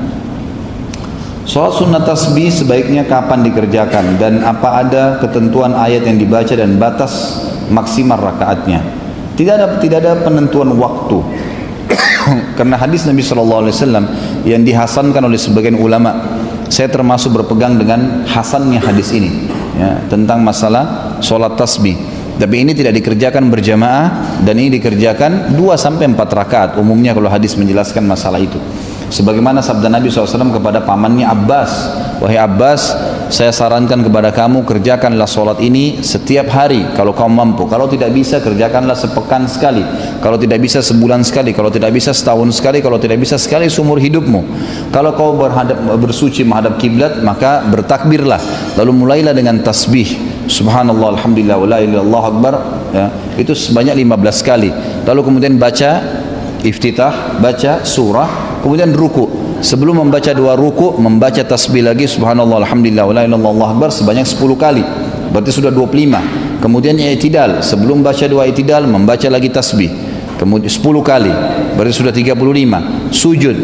Sholat sunnah tasbih sebaiknya kapan dikerjakan dan apa ada ketentuan ayat yang dibaca dan batas maksimal rakaatnya? Tidak ada penentuan waktu. Karena hadis Nabi SAW yang dihasankan oleh sebagian ulama, saya termasuk berpegang dengan hasannya hadis ini, ya, tentang masalah sholat tasbih. Tapi ini tidak dikerjakan berjamaah dan ini dikerjakan 2-4 rakaat umumnya kalau hadis menjelaskan masalah itu. Sebagaimana sabda Nabi SAW kepada pamannya Abbas, wahai Abbas, saya sarankan kepada kamu kerjakanlah sholat ini setiap hari kalau kamu mampu. Kalau tidak bisa kerjakanlah sepekan sekali. Kalau tidak bisa sebulan sekali. Kalau tidak bisa setahun sekali. Kalau tidak bisa sekali seumur hidupmu. Kalau kau bersuci menghadap kiblat, maka bertakbirlah. Lalu mulailah dengan tasbih. Subhanallah, alhamdulillah, wa la ilaha illallah akbar. Ya, itu sebanyak 15 kali. Lalu kemudian baca iftitah, baca surah, kemudian ruku. Sebelum membaca 2 ruku, membaca tasbih lagi subhanallah alhamdulillah wa la ilaha illallah akbar sebanyak 10 kali. Berarti sudah 25. Kemudian i'tidal, sebelum baca 2 i'tidal membaca lagi tasbih. Kemudian 10 kali. Berarti sudah 35. Sujud,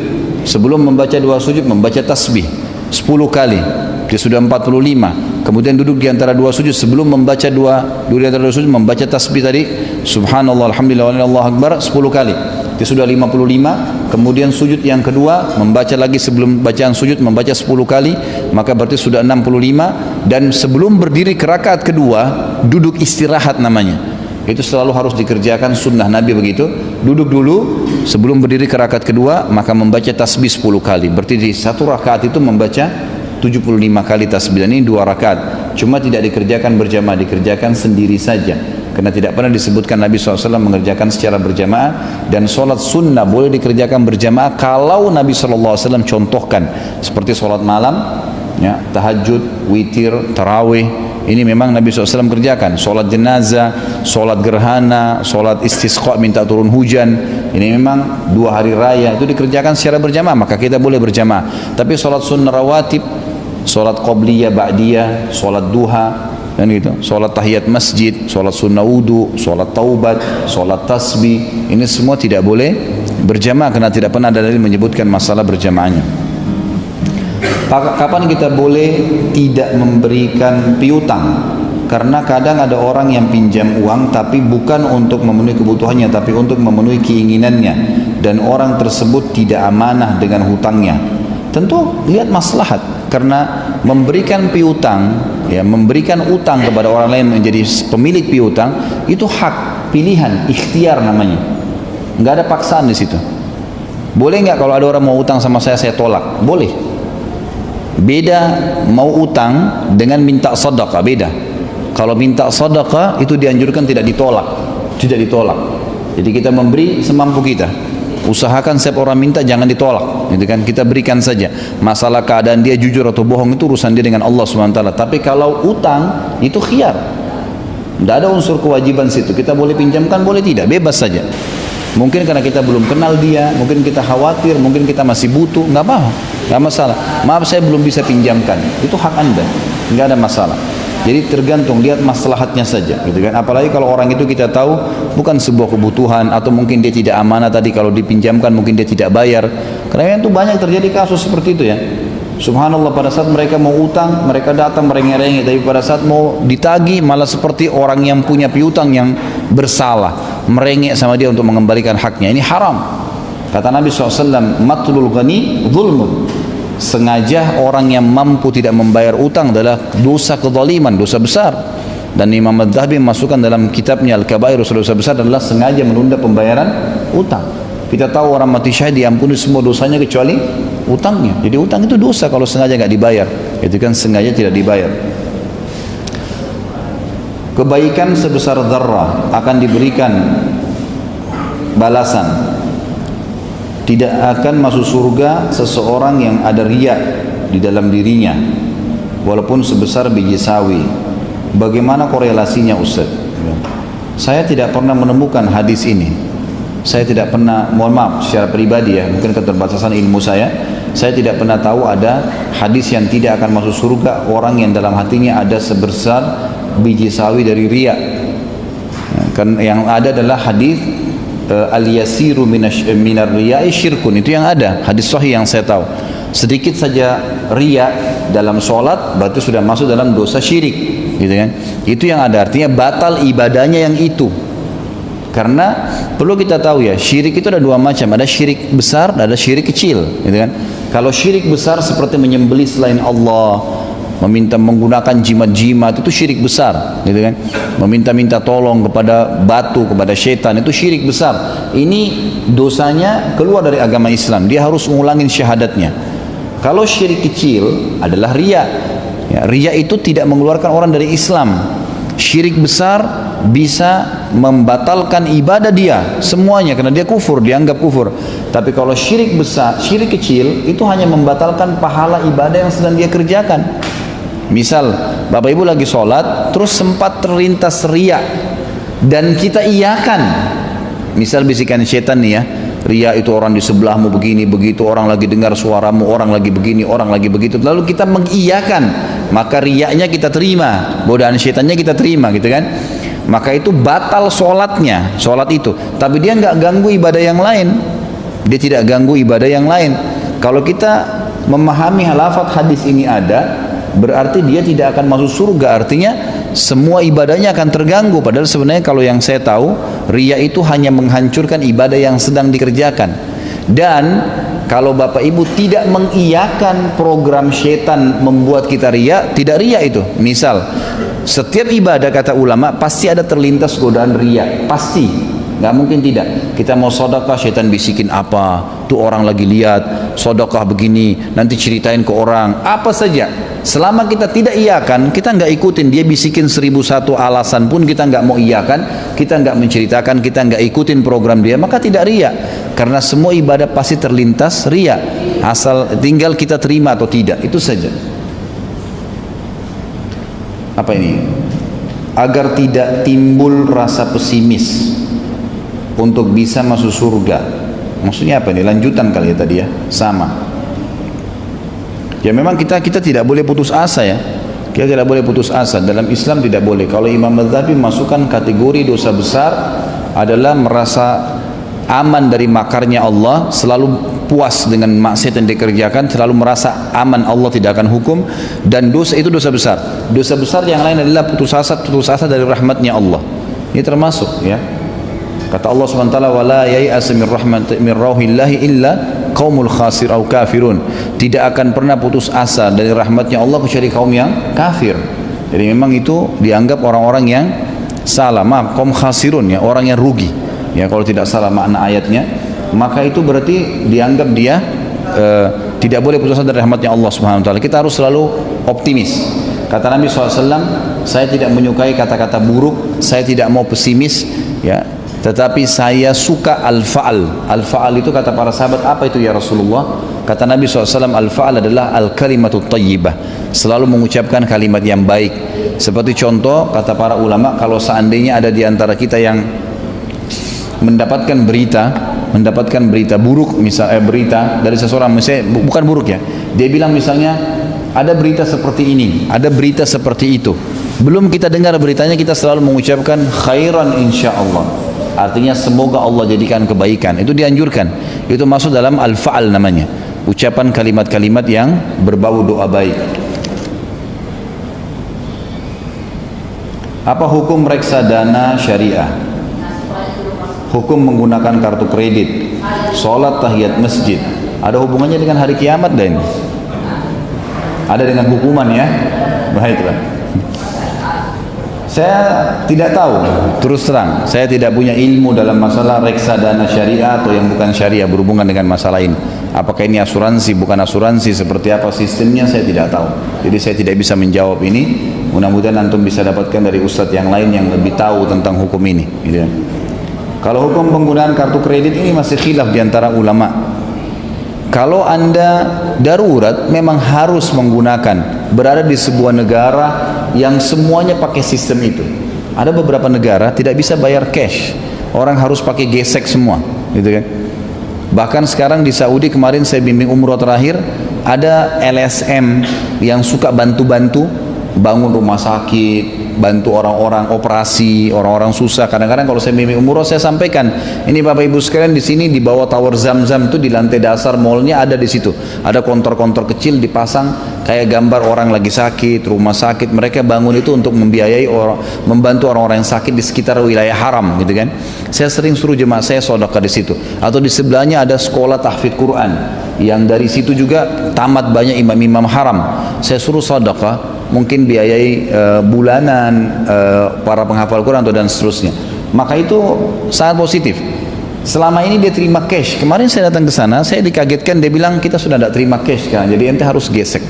sebelum membaca 2 sujud membaca tasbih 10 kali. Dia sudah 45. Kemudian duduk di antara 2 sujud, sebelum membaca duduk di antara 2 sujud membaca tasbih tadi subhanallah alhamdulillah wa la ilaha illallah akbar 10 kali. Dia sudah 55. Kemudian sujud yang kedua membaca lagi, sebelum bacaan sujud membaca 10 kali, maka berarti sudah 65. Dan sebelum berdiri ke rakaat kedua duduk istirahat namanya. Itu selalu harus dikerjakan, sunnah Nabi begitu. Duduk dulu sebelum berdiri ke rakaat kedua, maka membaca tasbih 10 kali. Berarti di 1 rakaat itu membaca 75 kali tasbih. Dan ini 2 rakaat. Cuma tidak dikerjakan berjamaah, dikerjakan sendiri saja. Karena tidak pernah disebutkan Nabi SAW mengerjakan secara berjamaah. Dan sholat sunnah boleh dikerjakan berjamaah kalau Nabi SAW contohkan, seperti sholat malam, ya, tahajud, witir, tarawih. Ini memang Nabi SAW kerjakan. Sholat jenazah, sholat gerhana, sholat istisqa minta turun hujan, ini memang 2 hari raya itu dikerjakan secara berjamaah, maka kita boleh berjamaah. Tapi sholat sunnah rawatib, sholat qobliyah, ba'diyah, sholat duha, dan gitu, sholat tahiyat masjid, sholat sunnah wudu, sholat taubat, sholat tasbih, ini semua tidak boleh berjamaah karena tidak pernah ada dalil menyebutkan masalah berjamaahnya. Kapan kita boleh tidak memberikan piutang? Karena kadang ada orang yang pinjam uang tapi bukan untuk memenuhi kebutuhannya, tapi untuk memenuhi keinginannya, dan orang tersebut tidak amanah dengan hutangnya. Tentu lihat maslahat, karena memberikan piutang, ya, memberikan utang kepada orang lain menjadi pemilik piutang itu hak, pilihan, ikhtiar namanya. Nggak ada paksaan di situ. Boleh nggak kalau ada orang mau utang sama saya tolak? Boleh. Beda mau utang dengan minta sedekah, beda. Kalau minta sedekah itu dianjurkan tidak ditolak, tidak ditolak. Jadi kita memberi semampu kita. Usahakan setiap orang minta jangan ditolak, gitu kan? Kita berikan saja. Masalah keadaan dia jujur atau bohong itu urusan dia dengan Allah SWT. Tapi kalau utang itu khiyar, tidak ada unsur kewajiban situ. Kita boleh pinjamkan, boleh tidak, bebas saja. Mungkin karena kita belum kenal dia, mungkin kita khawatir, mungkin kita masih butuh, nggak apa-apa, nggak masalah. Maaf saya belum bisa pinjamkan, itu hak anda, nggak ada masalah. Jadi tergantung, lihat maslahatnya saja, gitu kan. Apalagi kalau orang itu kita tahu bukan sebuah kebutuhan, atau mungkin dia tidak amanah tadi, kalau dipinjamkan mungkin dia tidak bayar. Karena itu banyak terjadi kasus seperti itu ya. Subhanallah, pada saat mereka mau utang, mereka datang merengek-rengek, tapi pada saat mau ditagih malah seperti orang yang punya piutang yang bersalah, merengek sama dia untuk mengembalikan haknya. Ini haram. Kata Nabi SAW, matlul ghani zulmun. Sengaja orang yang mampu tidak membayar utang adalah dosa kezaliman, dosa besar. Dan Imam Adz-Dzahabi memasukkan dalam kitabnya Al-Kabair, dosa besar adalah sengaja menunda pembayaran utang. Kita tahu orang mati syahid diampuni semua dosanya kecuali utangnya. Jadi utang itu dosa kalau sengaja nggak dibayar. Itu kan sengaja tidak dibayar. Kebaikan sebesar dzarrah akan diberikan balasan. Tidak akan masuk surga seseorang yang ada riya di dalam dirinya, walaupun sebesar biji sawi. Bagaimana korelasinya, Ustaz? Saya tidak pernah menemukan hadis ini. Saya tidak pernah, mohon maaf secara pribadi ya, mungkin keterbatasan ilmu saya tidak pernah tahu ada hadis yang tidak akan masuk surga orang yang dalam hatinya ada sebesar biji sawi dari riya. Kan yang ada adalah hadis al-yasiru minar riya'i syirkun, itu yang ada, hadis sahih yang saya tahu. Sedikit saja riya dalam sholat berarti sudah masuk dalam dosa syirik, gitu kan? Itu yang ada, artinya batal ibadahnya yang itu. Karena perlu kita tahu ya, syirik itu ada dua macam, ada syirik besar, ada syirik kecil, gitu kan? Kalau syirik besar seperti menyembelih selain Allah, meminta menggunakan jimat-jimat, itu syirik besar, gitu kan? Meminta-minta tolong kepada batu, kepada syaitan, itu syirik besar. Ini dosanya keluar dari agama Islam, dia harus ngulangin syahadatnya. Kalau syirik kecil adalah riya. Ya, riya itu tidak mengeluarkan orang dari Islam. Syirik besar bisa membatalkan ibadah dia semuanya karena dia kufur, dianggap kufur. Tapi kalau syirik besar, syirik kecil itu hanya membatalkan pahala ibadah yang sedang dia kerjakan. Misal Bapak Ibu lagi sholat terus sempat terlintas riya dan kita iyakan, misal bisikan setan nih ya, riya itu orang di sebelahmu begini begitu, orang lagi dengar suaramu, orang lagi begini, orang lagi begitu, lalu kita mengiyakan, maka riyanya kita terima, godaan setannya kita terima, gitu kan? Maka itu batal sholatnya, sholat itu. Tapi dia nggak ganggu ibadah yang lain, dia tidak ganggu ibadah yang lain. Kalau kita memahami lafaz hadis ini ada, berarti dia tidak akan masuk surga, artinya semua ibadahnya akan terganggu. Padahal sebenarnya kalau yang saya tahu, riya itu hanya menghancurkan ibadah yang sedang dikerjakan. Dan kalau Bapak Ibu tidak mengiyakan program syaitan membuat kita riya, tidak riya itu. Misal setiap ibadah kata ulama pasti ada terlintas godaan riya, pasti, nggak mungkin tidak. Kita mau sedekah, syaitan bisikin apa tuh, orang lagi lihat sedekah begini, nanti ceritain ke orang apa saja. Selama kita tidak iyakan, kita nggak ikutin, dia bisikin 1001 alasan pun kita nggak mau iyakan, kita nggak menceritakan, kita nggak ikutin program dia, maka tidak riya. Karena semua ibadah pasti terlintas riya, asal tinggal kita terima atau tidak, itu saja. Apa ini? Agar tidak timbul rasa pesimis untuk bisa masuk surga. Maksudnya apa ini? Lanjutan kali ya tadi ya, sama. Ya memang kita tidak boleh putus asa ya. Kita tidak boleh putus asa. Dalam Islam tidak boleh. Kalau Imam Adz-Dzahabi masukkan kategori dosa besar adalah merasa aman dari makarnya Allah, selalu puas dengan maksiat yang dikerjakan, selalu merasa aman Allah tidak akan hukum, dan dosa itu dosa besar. Dosa besar yang lain adalah putus asa dari rahmatnya Allah. Ini termasuk ya. Kata Allah SWT, wala yai'as min rauhillahi illa qaumul khasir au kafirun. Tidak akan pernah putus asa dari rahmatnya Allah kecuali kaum yang kafir. Jadi memang itu dianggap orang-orang yang salah, maaf, kaum khasirun ya, orang yang rugi. Ya kalau tidak salah makna ayatnya, maka itu berarti dianggap dia tidak boleh putus asa dari rahmatnya Allah Subhanahu wa taala. Kita harus selalu optimis. Kata Nabi SAW, saya tidak menyukai kata-kata buruk, saya tidak mau pesimis ya, tetapi saya suka al-fa'al. Al-fa'al itu kata para sahabat, apa itu ya Rasulullah? Kata Nabi SAW, al-fa'al adalah al-kalimatut tayyibah, selalu mengucapkan kalimat yang baik. Seperti contoh kata para ulama, kalau seandainya ada di antara kita yang mendapatkan berita buruk, misalnya berita dari seseorang, misalnya bukan buruk ya, dia bilang misalnya ada berita seperti ini, ada berita seperti itu, belum kita dengar beritanya, kita selalu mengucapkan khairan insyaallah, artinya semoga Allah jadikan kebaikan. Itu dianjurkan, itu masuk dalam al-fa'al namanya, ucapan kalimat-kalimat yang berbau doa baik. Apa hukum reksadana syariah? Hukum menggunakan kartu kredit, sholat tahiyat masjid, ada hubungannya dengan hari kiamat dan ada dengan hukuman ya. Baiklah. Saya tidak tahu, terus terang, saya tidak punya ilmu dalam masalah reksadana syariah atau yang bukan syariah berhubungan dengan masalah ini. Apakah ini asuransi, bukan asuransi, seperti apa sistemnya, saya tidak tahu. Jadi saya tidak bisa menjawab ini. Mudah-mudahan antum bisa dapatkan dari ustadz yang lain yang lebih tahu tentang hukum ini. Gitu. Kalau hukum penggunaan kartu kredit ini masih khilaf di antara ulama. Kalau anda darurat memang harus menggunakan, berada di sebuah negara yang semuanya pakai sistem itu. Ada beberapa negara tidak bisa bayar cash, orang harus pakai gesek semua, gitu kan. Bahkan sekarang di Saudi, kemarin saya bimbing umroh terakhir, ada LSM yang suka bantu-bantu bangun rumah sakit, bantu orang-orang operasi, orang-orang susah. Kadang-kadang kalau saya bimbing umroh saya sampaikan, ini Bapak Ibu sekalian di sini di bawah tower Zam-Zam itu di lantai dasar mallnya ada di situ. Ada kontor-kontor kecil dipasang kayak gambar orang lagi sakit, rumah sakit. Mereka bangun itu untuk membiayai orang, membantu orang-orang yang sakit di sekitar wilayah haram, gitu kan. Saya sering suruh jemaah saya sedekah di situ. Atau di sebelahnya ada sekolah tahfidz Quran yang dari situ juga tamat banyak imam-imam haram. Saya suruh sedekah, mungkin biayai bulanan para penghafal Quran atau dan seterusnya. Maka itu sangat positif. Selama ini dia terima cash. Kemarin saya datang ke sana, saya dikagetkan, dia bilang kita sudah tidak terima cash kan, jadi ente harus gesek.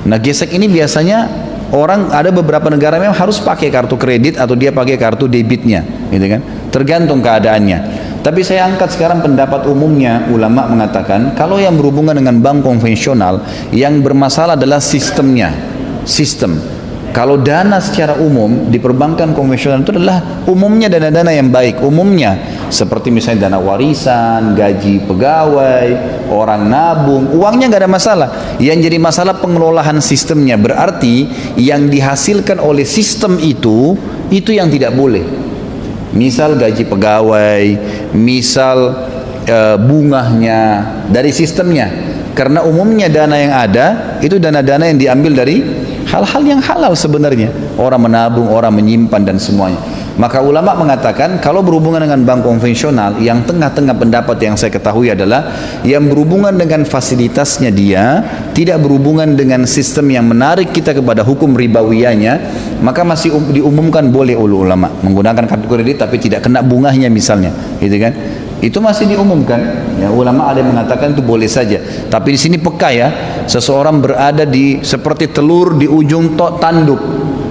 Nah gesek ini biasanya orang, ada beberapa negara memang harus pakai kartu kredit atau dia pakai kartu debitnya, gitu kan. Tergantung keadaannya. Tapi saya angkat sekarang pendapat umumnya, ulama mengatakan kalau yang berhubungan dengan bank konvensional, yang bermasalah adalah sistemnya. Sistem. Kalau dana secara umum di perbankan konvensional itu adalah umumnya dana-dana yang baik, umumnya seperti misalnya dana warisan, gaji pegawai, orang nabung, uangnya nggak ada masalah. Yang jadi masalah pengelolaan sistemnya, berarti yang dihasilkan oleh sistem itu yang tidak boleh. Misal gaji pegawai, misal bunganya dari sistemnya. Karena umumnya dana yang ada itu dana-dana yang diambil dari hal-hal yang halal sebenarnya. Orang menabung, orang menyimpan dan semuanya. Maka ulama mengatakan kalau berhubungan dengan bank konvensional, yang tengah-tengah pendapat yang saya ketahui adalah yang berhubungan dengan fasilitasnya dia, tidak berhubungan dengan sistem yang menarik kita kepada hukum ribawiyanya, maka masih diumumkan boleh oleh ulama menggunakan kartu kredit tapi tidak kena bunganya misalnya, gitu kan. Itu masih diumumkan. Ya, ulama ada yang mengatakan itu boleh saja. Tapi di sini peka ya, seseorang berada di seperti telur di ujung tanduk.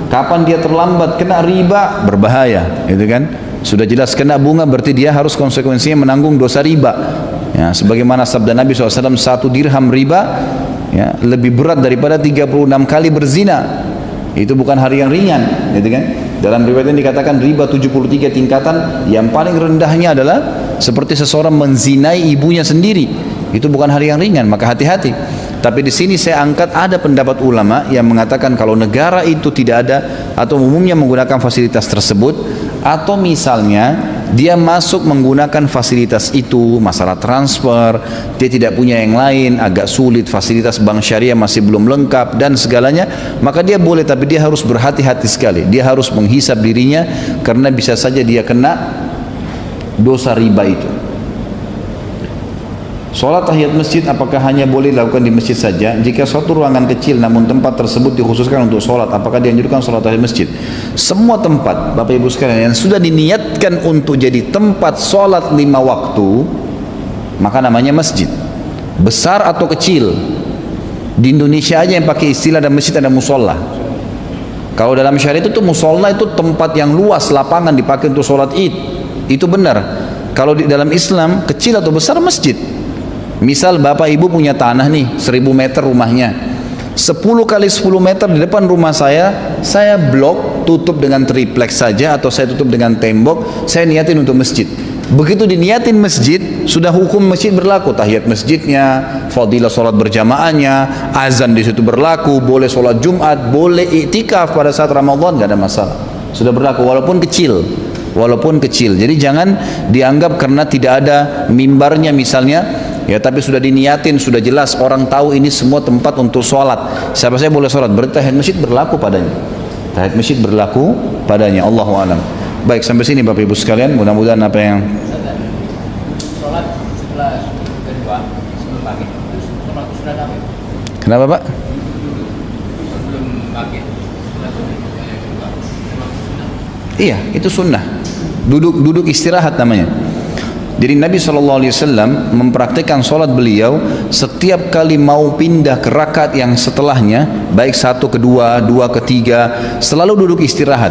Kapan dia terlambat kena riba, berbahaya, gitu kan? Sudah jelas kena bunga, berarti dia harus konsekuensinya menanggung dosa riba. Ya, sebagaimana sabda Nabi SAW, 1 dirham riba ya, lebih berat daripada 36 kali berzina. Itu bukan hari yang ringan, gitu kan? Dalam riwayat ini dikatakan riba 73 tingkatan, yang paling rendahnya adalah seperti seseorang menzinai ibunya sendiri. Itu bukan hari yang ringan, maka hati-hati. Tapi di sini saya angkat ada pendapat ulama yang mengatakan kalau negara itu tidak ada atau umumnya menggunakan fasilitas tersebut, atau misalnya dia masuk menggunakan fasilitas itu, masalah transfer, dia tidak punya yang lain, agak sulit, fasilitas bank syariah masih belum lengkap dan segalanya, maka dia boleh, tapi dia harus berhati-hati sekali. Dia harus menghisap dirinya karena bisa saja dia kena dosa riba itu. Sholat tahiyat masjid apakah hanya boleh dilakukan di masjid saja? Jika suatu ruangan kecil namun tempat tersebut dikhususkan untuk sholat, apakah dianjurkan sholat tahiyat masjid? Semua tempat, Bapak Ibu sekalian, yang sudah diniatkan untuk jadi tempat sholat 5 waktu, maka namanya masjid. Besar atau kecil. Di Indonesia aja yang pakai istilah ada masjid, ada musola. Kalau dalam syariat itu musola itu tempat yang luas, lapangan dipakai untuk sholat id. Itu benar. Kalau di dalam Islam kecil atau besar masjid. Misal Bapak Ibu punya tanah nih 1000 meter rumahnya, 10 kali 10 meter di depan rumah saya blok, tutup dengan triplex saja atau saya tutup dengan tembok, saya niatin untuk masjid. Begitu diniatin masjid, sudah hukum masjid berlaku, tahiyat masjidnya, fadilah sholat berjamaahnya, azan di situ berlaku, boleh sholat Jumat, boleh iktikaf pada saat Ramadan, nggak ada masalah, sudah berlaku walaupun kecil. Walaupun kecil, jadi jangan dianggap karena tidak ada mimbarnya misalnya, ya tapi sudah diniatin, sudah jelas orang tahu ini semua tempat untuk sholat. Siapa saya boleh sholat, berarti tahiyat masjid berlaku padanya. Tahiyat masjid berlaku padanya. Allahu a'lam. Baik, sampai sini Bapak Ibu sekalian. Mudah-mudahan apa yang sholat setelah kedua sebelum maghrib termasuk sunnah apa? Kenapa Pak? Sebelum maghrib Iya, itu sunnah. Duduk istirahat namanya. Jadi Nabi SAW mempraktikkan sholat beliau setiap kali mau pindah ke rakaat yang setelahnya, baik satu kedua, dua ketiga, selalu duduk istirahat.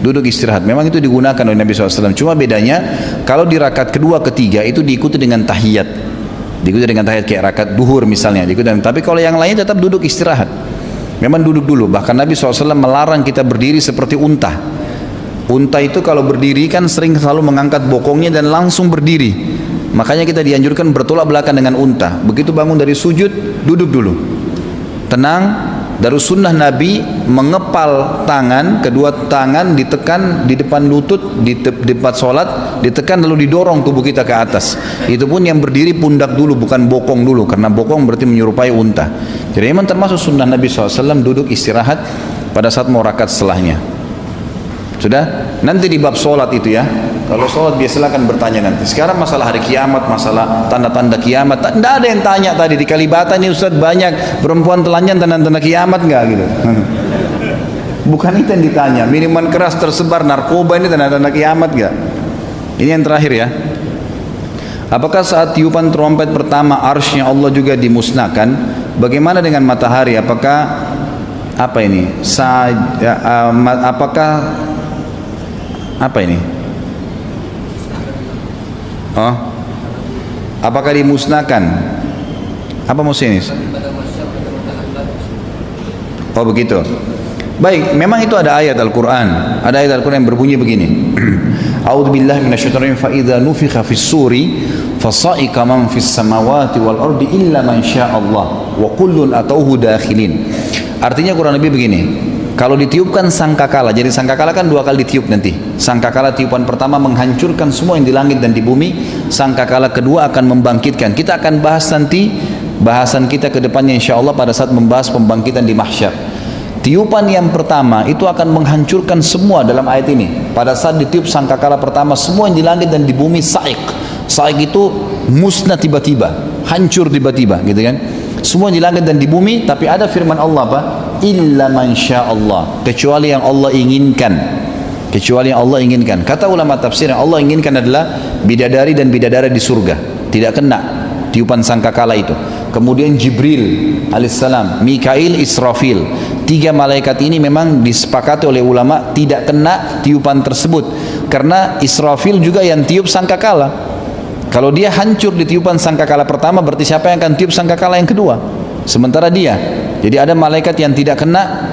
Duduk istirahat. Memang itu digunakan oleh Nabi SAW. Cuma bedanya kalau di rakaat kedua ketiga itu diikuti dengan tahiyat. Diikuti dengan tahiyat kayak rakaat duhur misalnya. Tapi kalau yang lain tetap duduk istirahat. Memang duduk dulu. Bahkan Nabi SAW melarang kita berdiri seperti unta. Unta itu kalau berdiri kan sering selalu mengangkat bokongnya dan langsung berdiri. Makanya kita dianjurkan bertolak belakang dengan unta. Begitu bangun dari sujud, duduk dulu. Tenang. Dari sunnah Nabi mengepal tangan, kedua tangan ditekan di depan lutut, di tempat sholat, ditekan lalu didorong tubuh kita ke atas. Itu pun yang berdiri pundak dulu, bukan bokong dulu, karena bokong berarti menyerupai unta. Jadi memang termasuk sunnah Nabi SAW duduk istirahat pada saat mau rakaat setelahnya. Sudah? Nanti di bab sholat itu ya. Kalau sholat biasalah akan bertanya nanti. Sekarang masalah hari kiamat, masalah tanda-tanda kiamat. Tidak ada yang tanya tadi di Kalibata ini Ustaz, banyak perempuan telanjang tanda-tanda kiamat enggak gitu. Bukan itu yang ditanya. Minuman keras tersebar, narkoba ini tanda-tanda kiamat enggak? Ini yang terakhir ya. Apakah saat tiupan trompet pertama arsy-Nya Allah juga dimusnahkan? Bagaimana dengan matahari? Apakah apa ini? Apakah apa ini? Oh, apakah dimusnahkan? Apa maksudnya ini? Oh begitu. Baik, memang itu ada ayat Al-Quran. Ada ayat Al-Quran yang berbunyi begini. A'udzubillahi minasyaitonir rajim. Fa idza nufikha fis-suri fasa'iqa man fis samawati wal ardi illa man sya'allah wa kullun atauhu dakhilin. Artinya kurang lebih begini. Kalau ditiupkan sangkakala, jadi sangkakala kan dua kali ditiup nanti. Sangkakala tiupan pertama menghancurkan semua yang di langit dan di bumi. Sangkakala kedua akan membangkitkan. Kita akan bahas nanti bahasan kita ke depannya insyaAllah pada saat membahas pembangkitan di mahsyar. Tiupan yang pertama itu akan menghancurkan semua dalam ayat ini. Pada saat ditiup sangkakala pertama, semua yang di langit dan di bumi sa'iq. Sa'iq itu musnah tiba-tiba, hancur tiba-tiba, gitu kan? Semua di langit dan di bumi, tapi ada firman Allah apa? Illa man sya'allah, kecuali yang Allah inginkan. Kecuali yang Allah inginkan. Kata ulama tafsir, yang Allah inginkan adalah bidadari dan bidadara di surga. Tidak kena tiupan sangkakala itu. Kemudian Jibril alaihissalam, Mikail, Israfil. Tiga malaikat ini memang disepakati oleh ulama tidak kena tiupan tersebut. Karena Israfil juga yang tiup sangkakala. Kalau dia hancur di tiupan sangkakala pertama, berarti siapa yang akan tiup sangkakala yang kedua? Sementara dia. Jadi ada malaikat yang tidak kena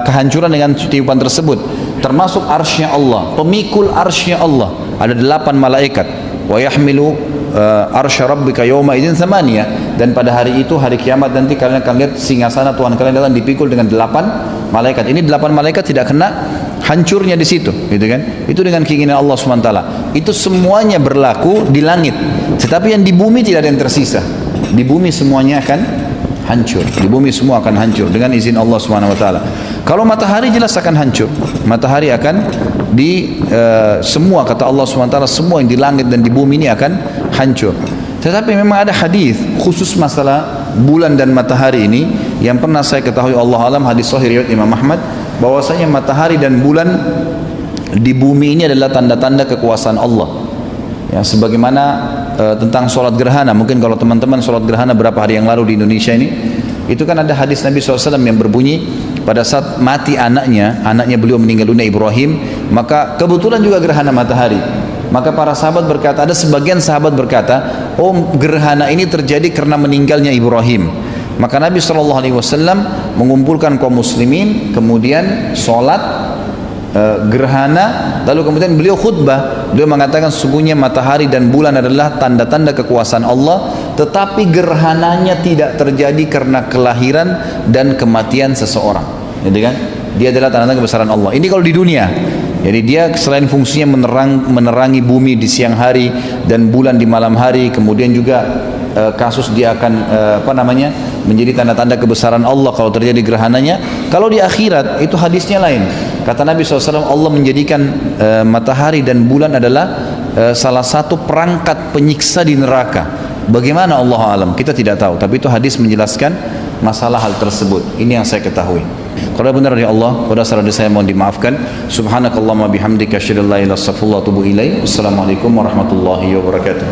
kehancuran dengan tiupan tersebut. Termasuk arsy-Nya Allah, pemikul arsy-Nya Allah. Ada 8 malaikat. Wa yahmilu arsy rabbika yawma idzin thamaniyah. Dan pada hari itu, hari kiamat nanti kalian akan lihat singgasana Tuhan kalian datang dipikul dengan 8 malaikat. Ini 8 malaikat tidak kena hancurnya di situ, gitu kan? Itu dengan keinginan Allah SWT. Itu semuanya berlaku di langit. Tetapi yang di bumi tidak ada yang tersisa. Di bumi semuanya akan hancur. Di bumi semua akan hancur dengan izin Allah SWT. Kalau matahari jelas akan hancur. Matahari akan semua kata Allah SWT, semua yang di langit dan di bumi ini akan hancur. Tetapi memang ada hadis khusus masalah bulan dan matahari ini yang pernah saya ketahui, Allah alam, hadis sahih riwayat Imam Ahmad, bahwasanya matahari dan bulan di bumi ini adalah tanda-tanda kekuasaan Allah. Ya, sebagaimana tentang sholat gerhana, mungkin kalau teman-teman sholat gerhana berapa hari yang lalu di Indonesia ini, itu kan ada hadis Nabi SAW yang berbunyi pada saat mati anaknya beliau meninggal dunia Ibrahim, maka kebetulan juga gerhana matahari. Maka para sahabat berkata, ada sebagian sahabat berkata, oh gerhana ini terjadi karena meninggalnya Ibrahim. Maka Nabi SAW mengumpulkan kaum muslimin, kemudian sholat gerhana, lalu kemudian beliau khutbah. Beliau mengatakan sesungguhnya matahari dan bulan adalah tanda-tanda kekuasaan Allah, tetapi gerhananya tidak terjadi karena kelahiran dan kematian seseorang. Jadi kan, dia adalah tanda-tanda kebesaran Allah. Ini kalau di dunia. Jadi dia selain fungsinya menerangi bumi di siang hari dan bulan di malam hari, kemudian juga kasus dia akan menjadi tanda-tanda kebesaran Allah kalau terjadi gerhananya. Kalau di akhirat itu hadisnya lain. Kata Nabi SAW, Allah menjadikan matahari dan bulan adalah salah satu perangkat penyiksa di neraka. Bagaimana Allah alam? Kita tidak tahu. Tapi itu hadis menjelaskan masalah hal tersebut. Ini yang saya ketahui. Kalau ada benar dari Allah, kalau ada salah dari saya mohon dimaafkan. Subhanakallahumma bihamdika asyhadu an la ilaha illa anta astaghfiruka wa atubu ilaik. Wassalamualaikum warahmatullahi wabarakatuh.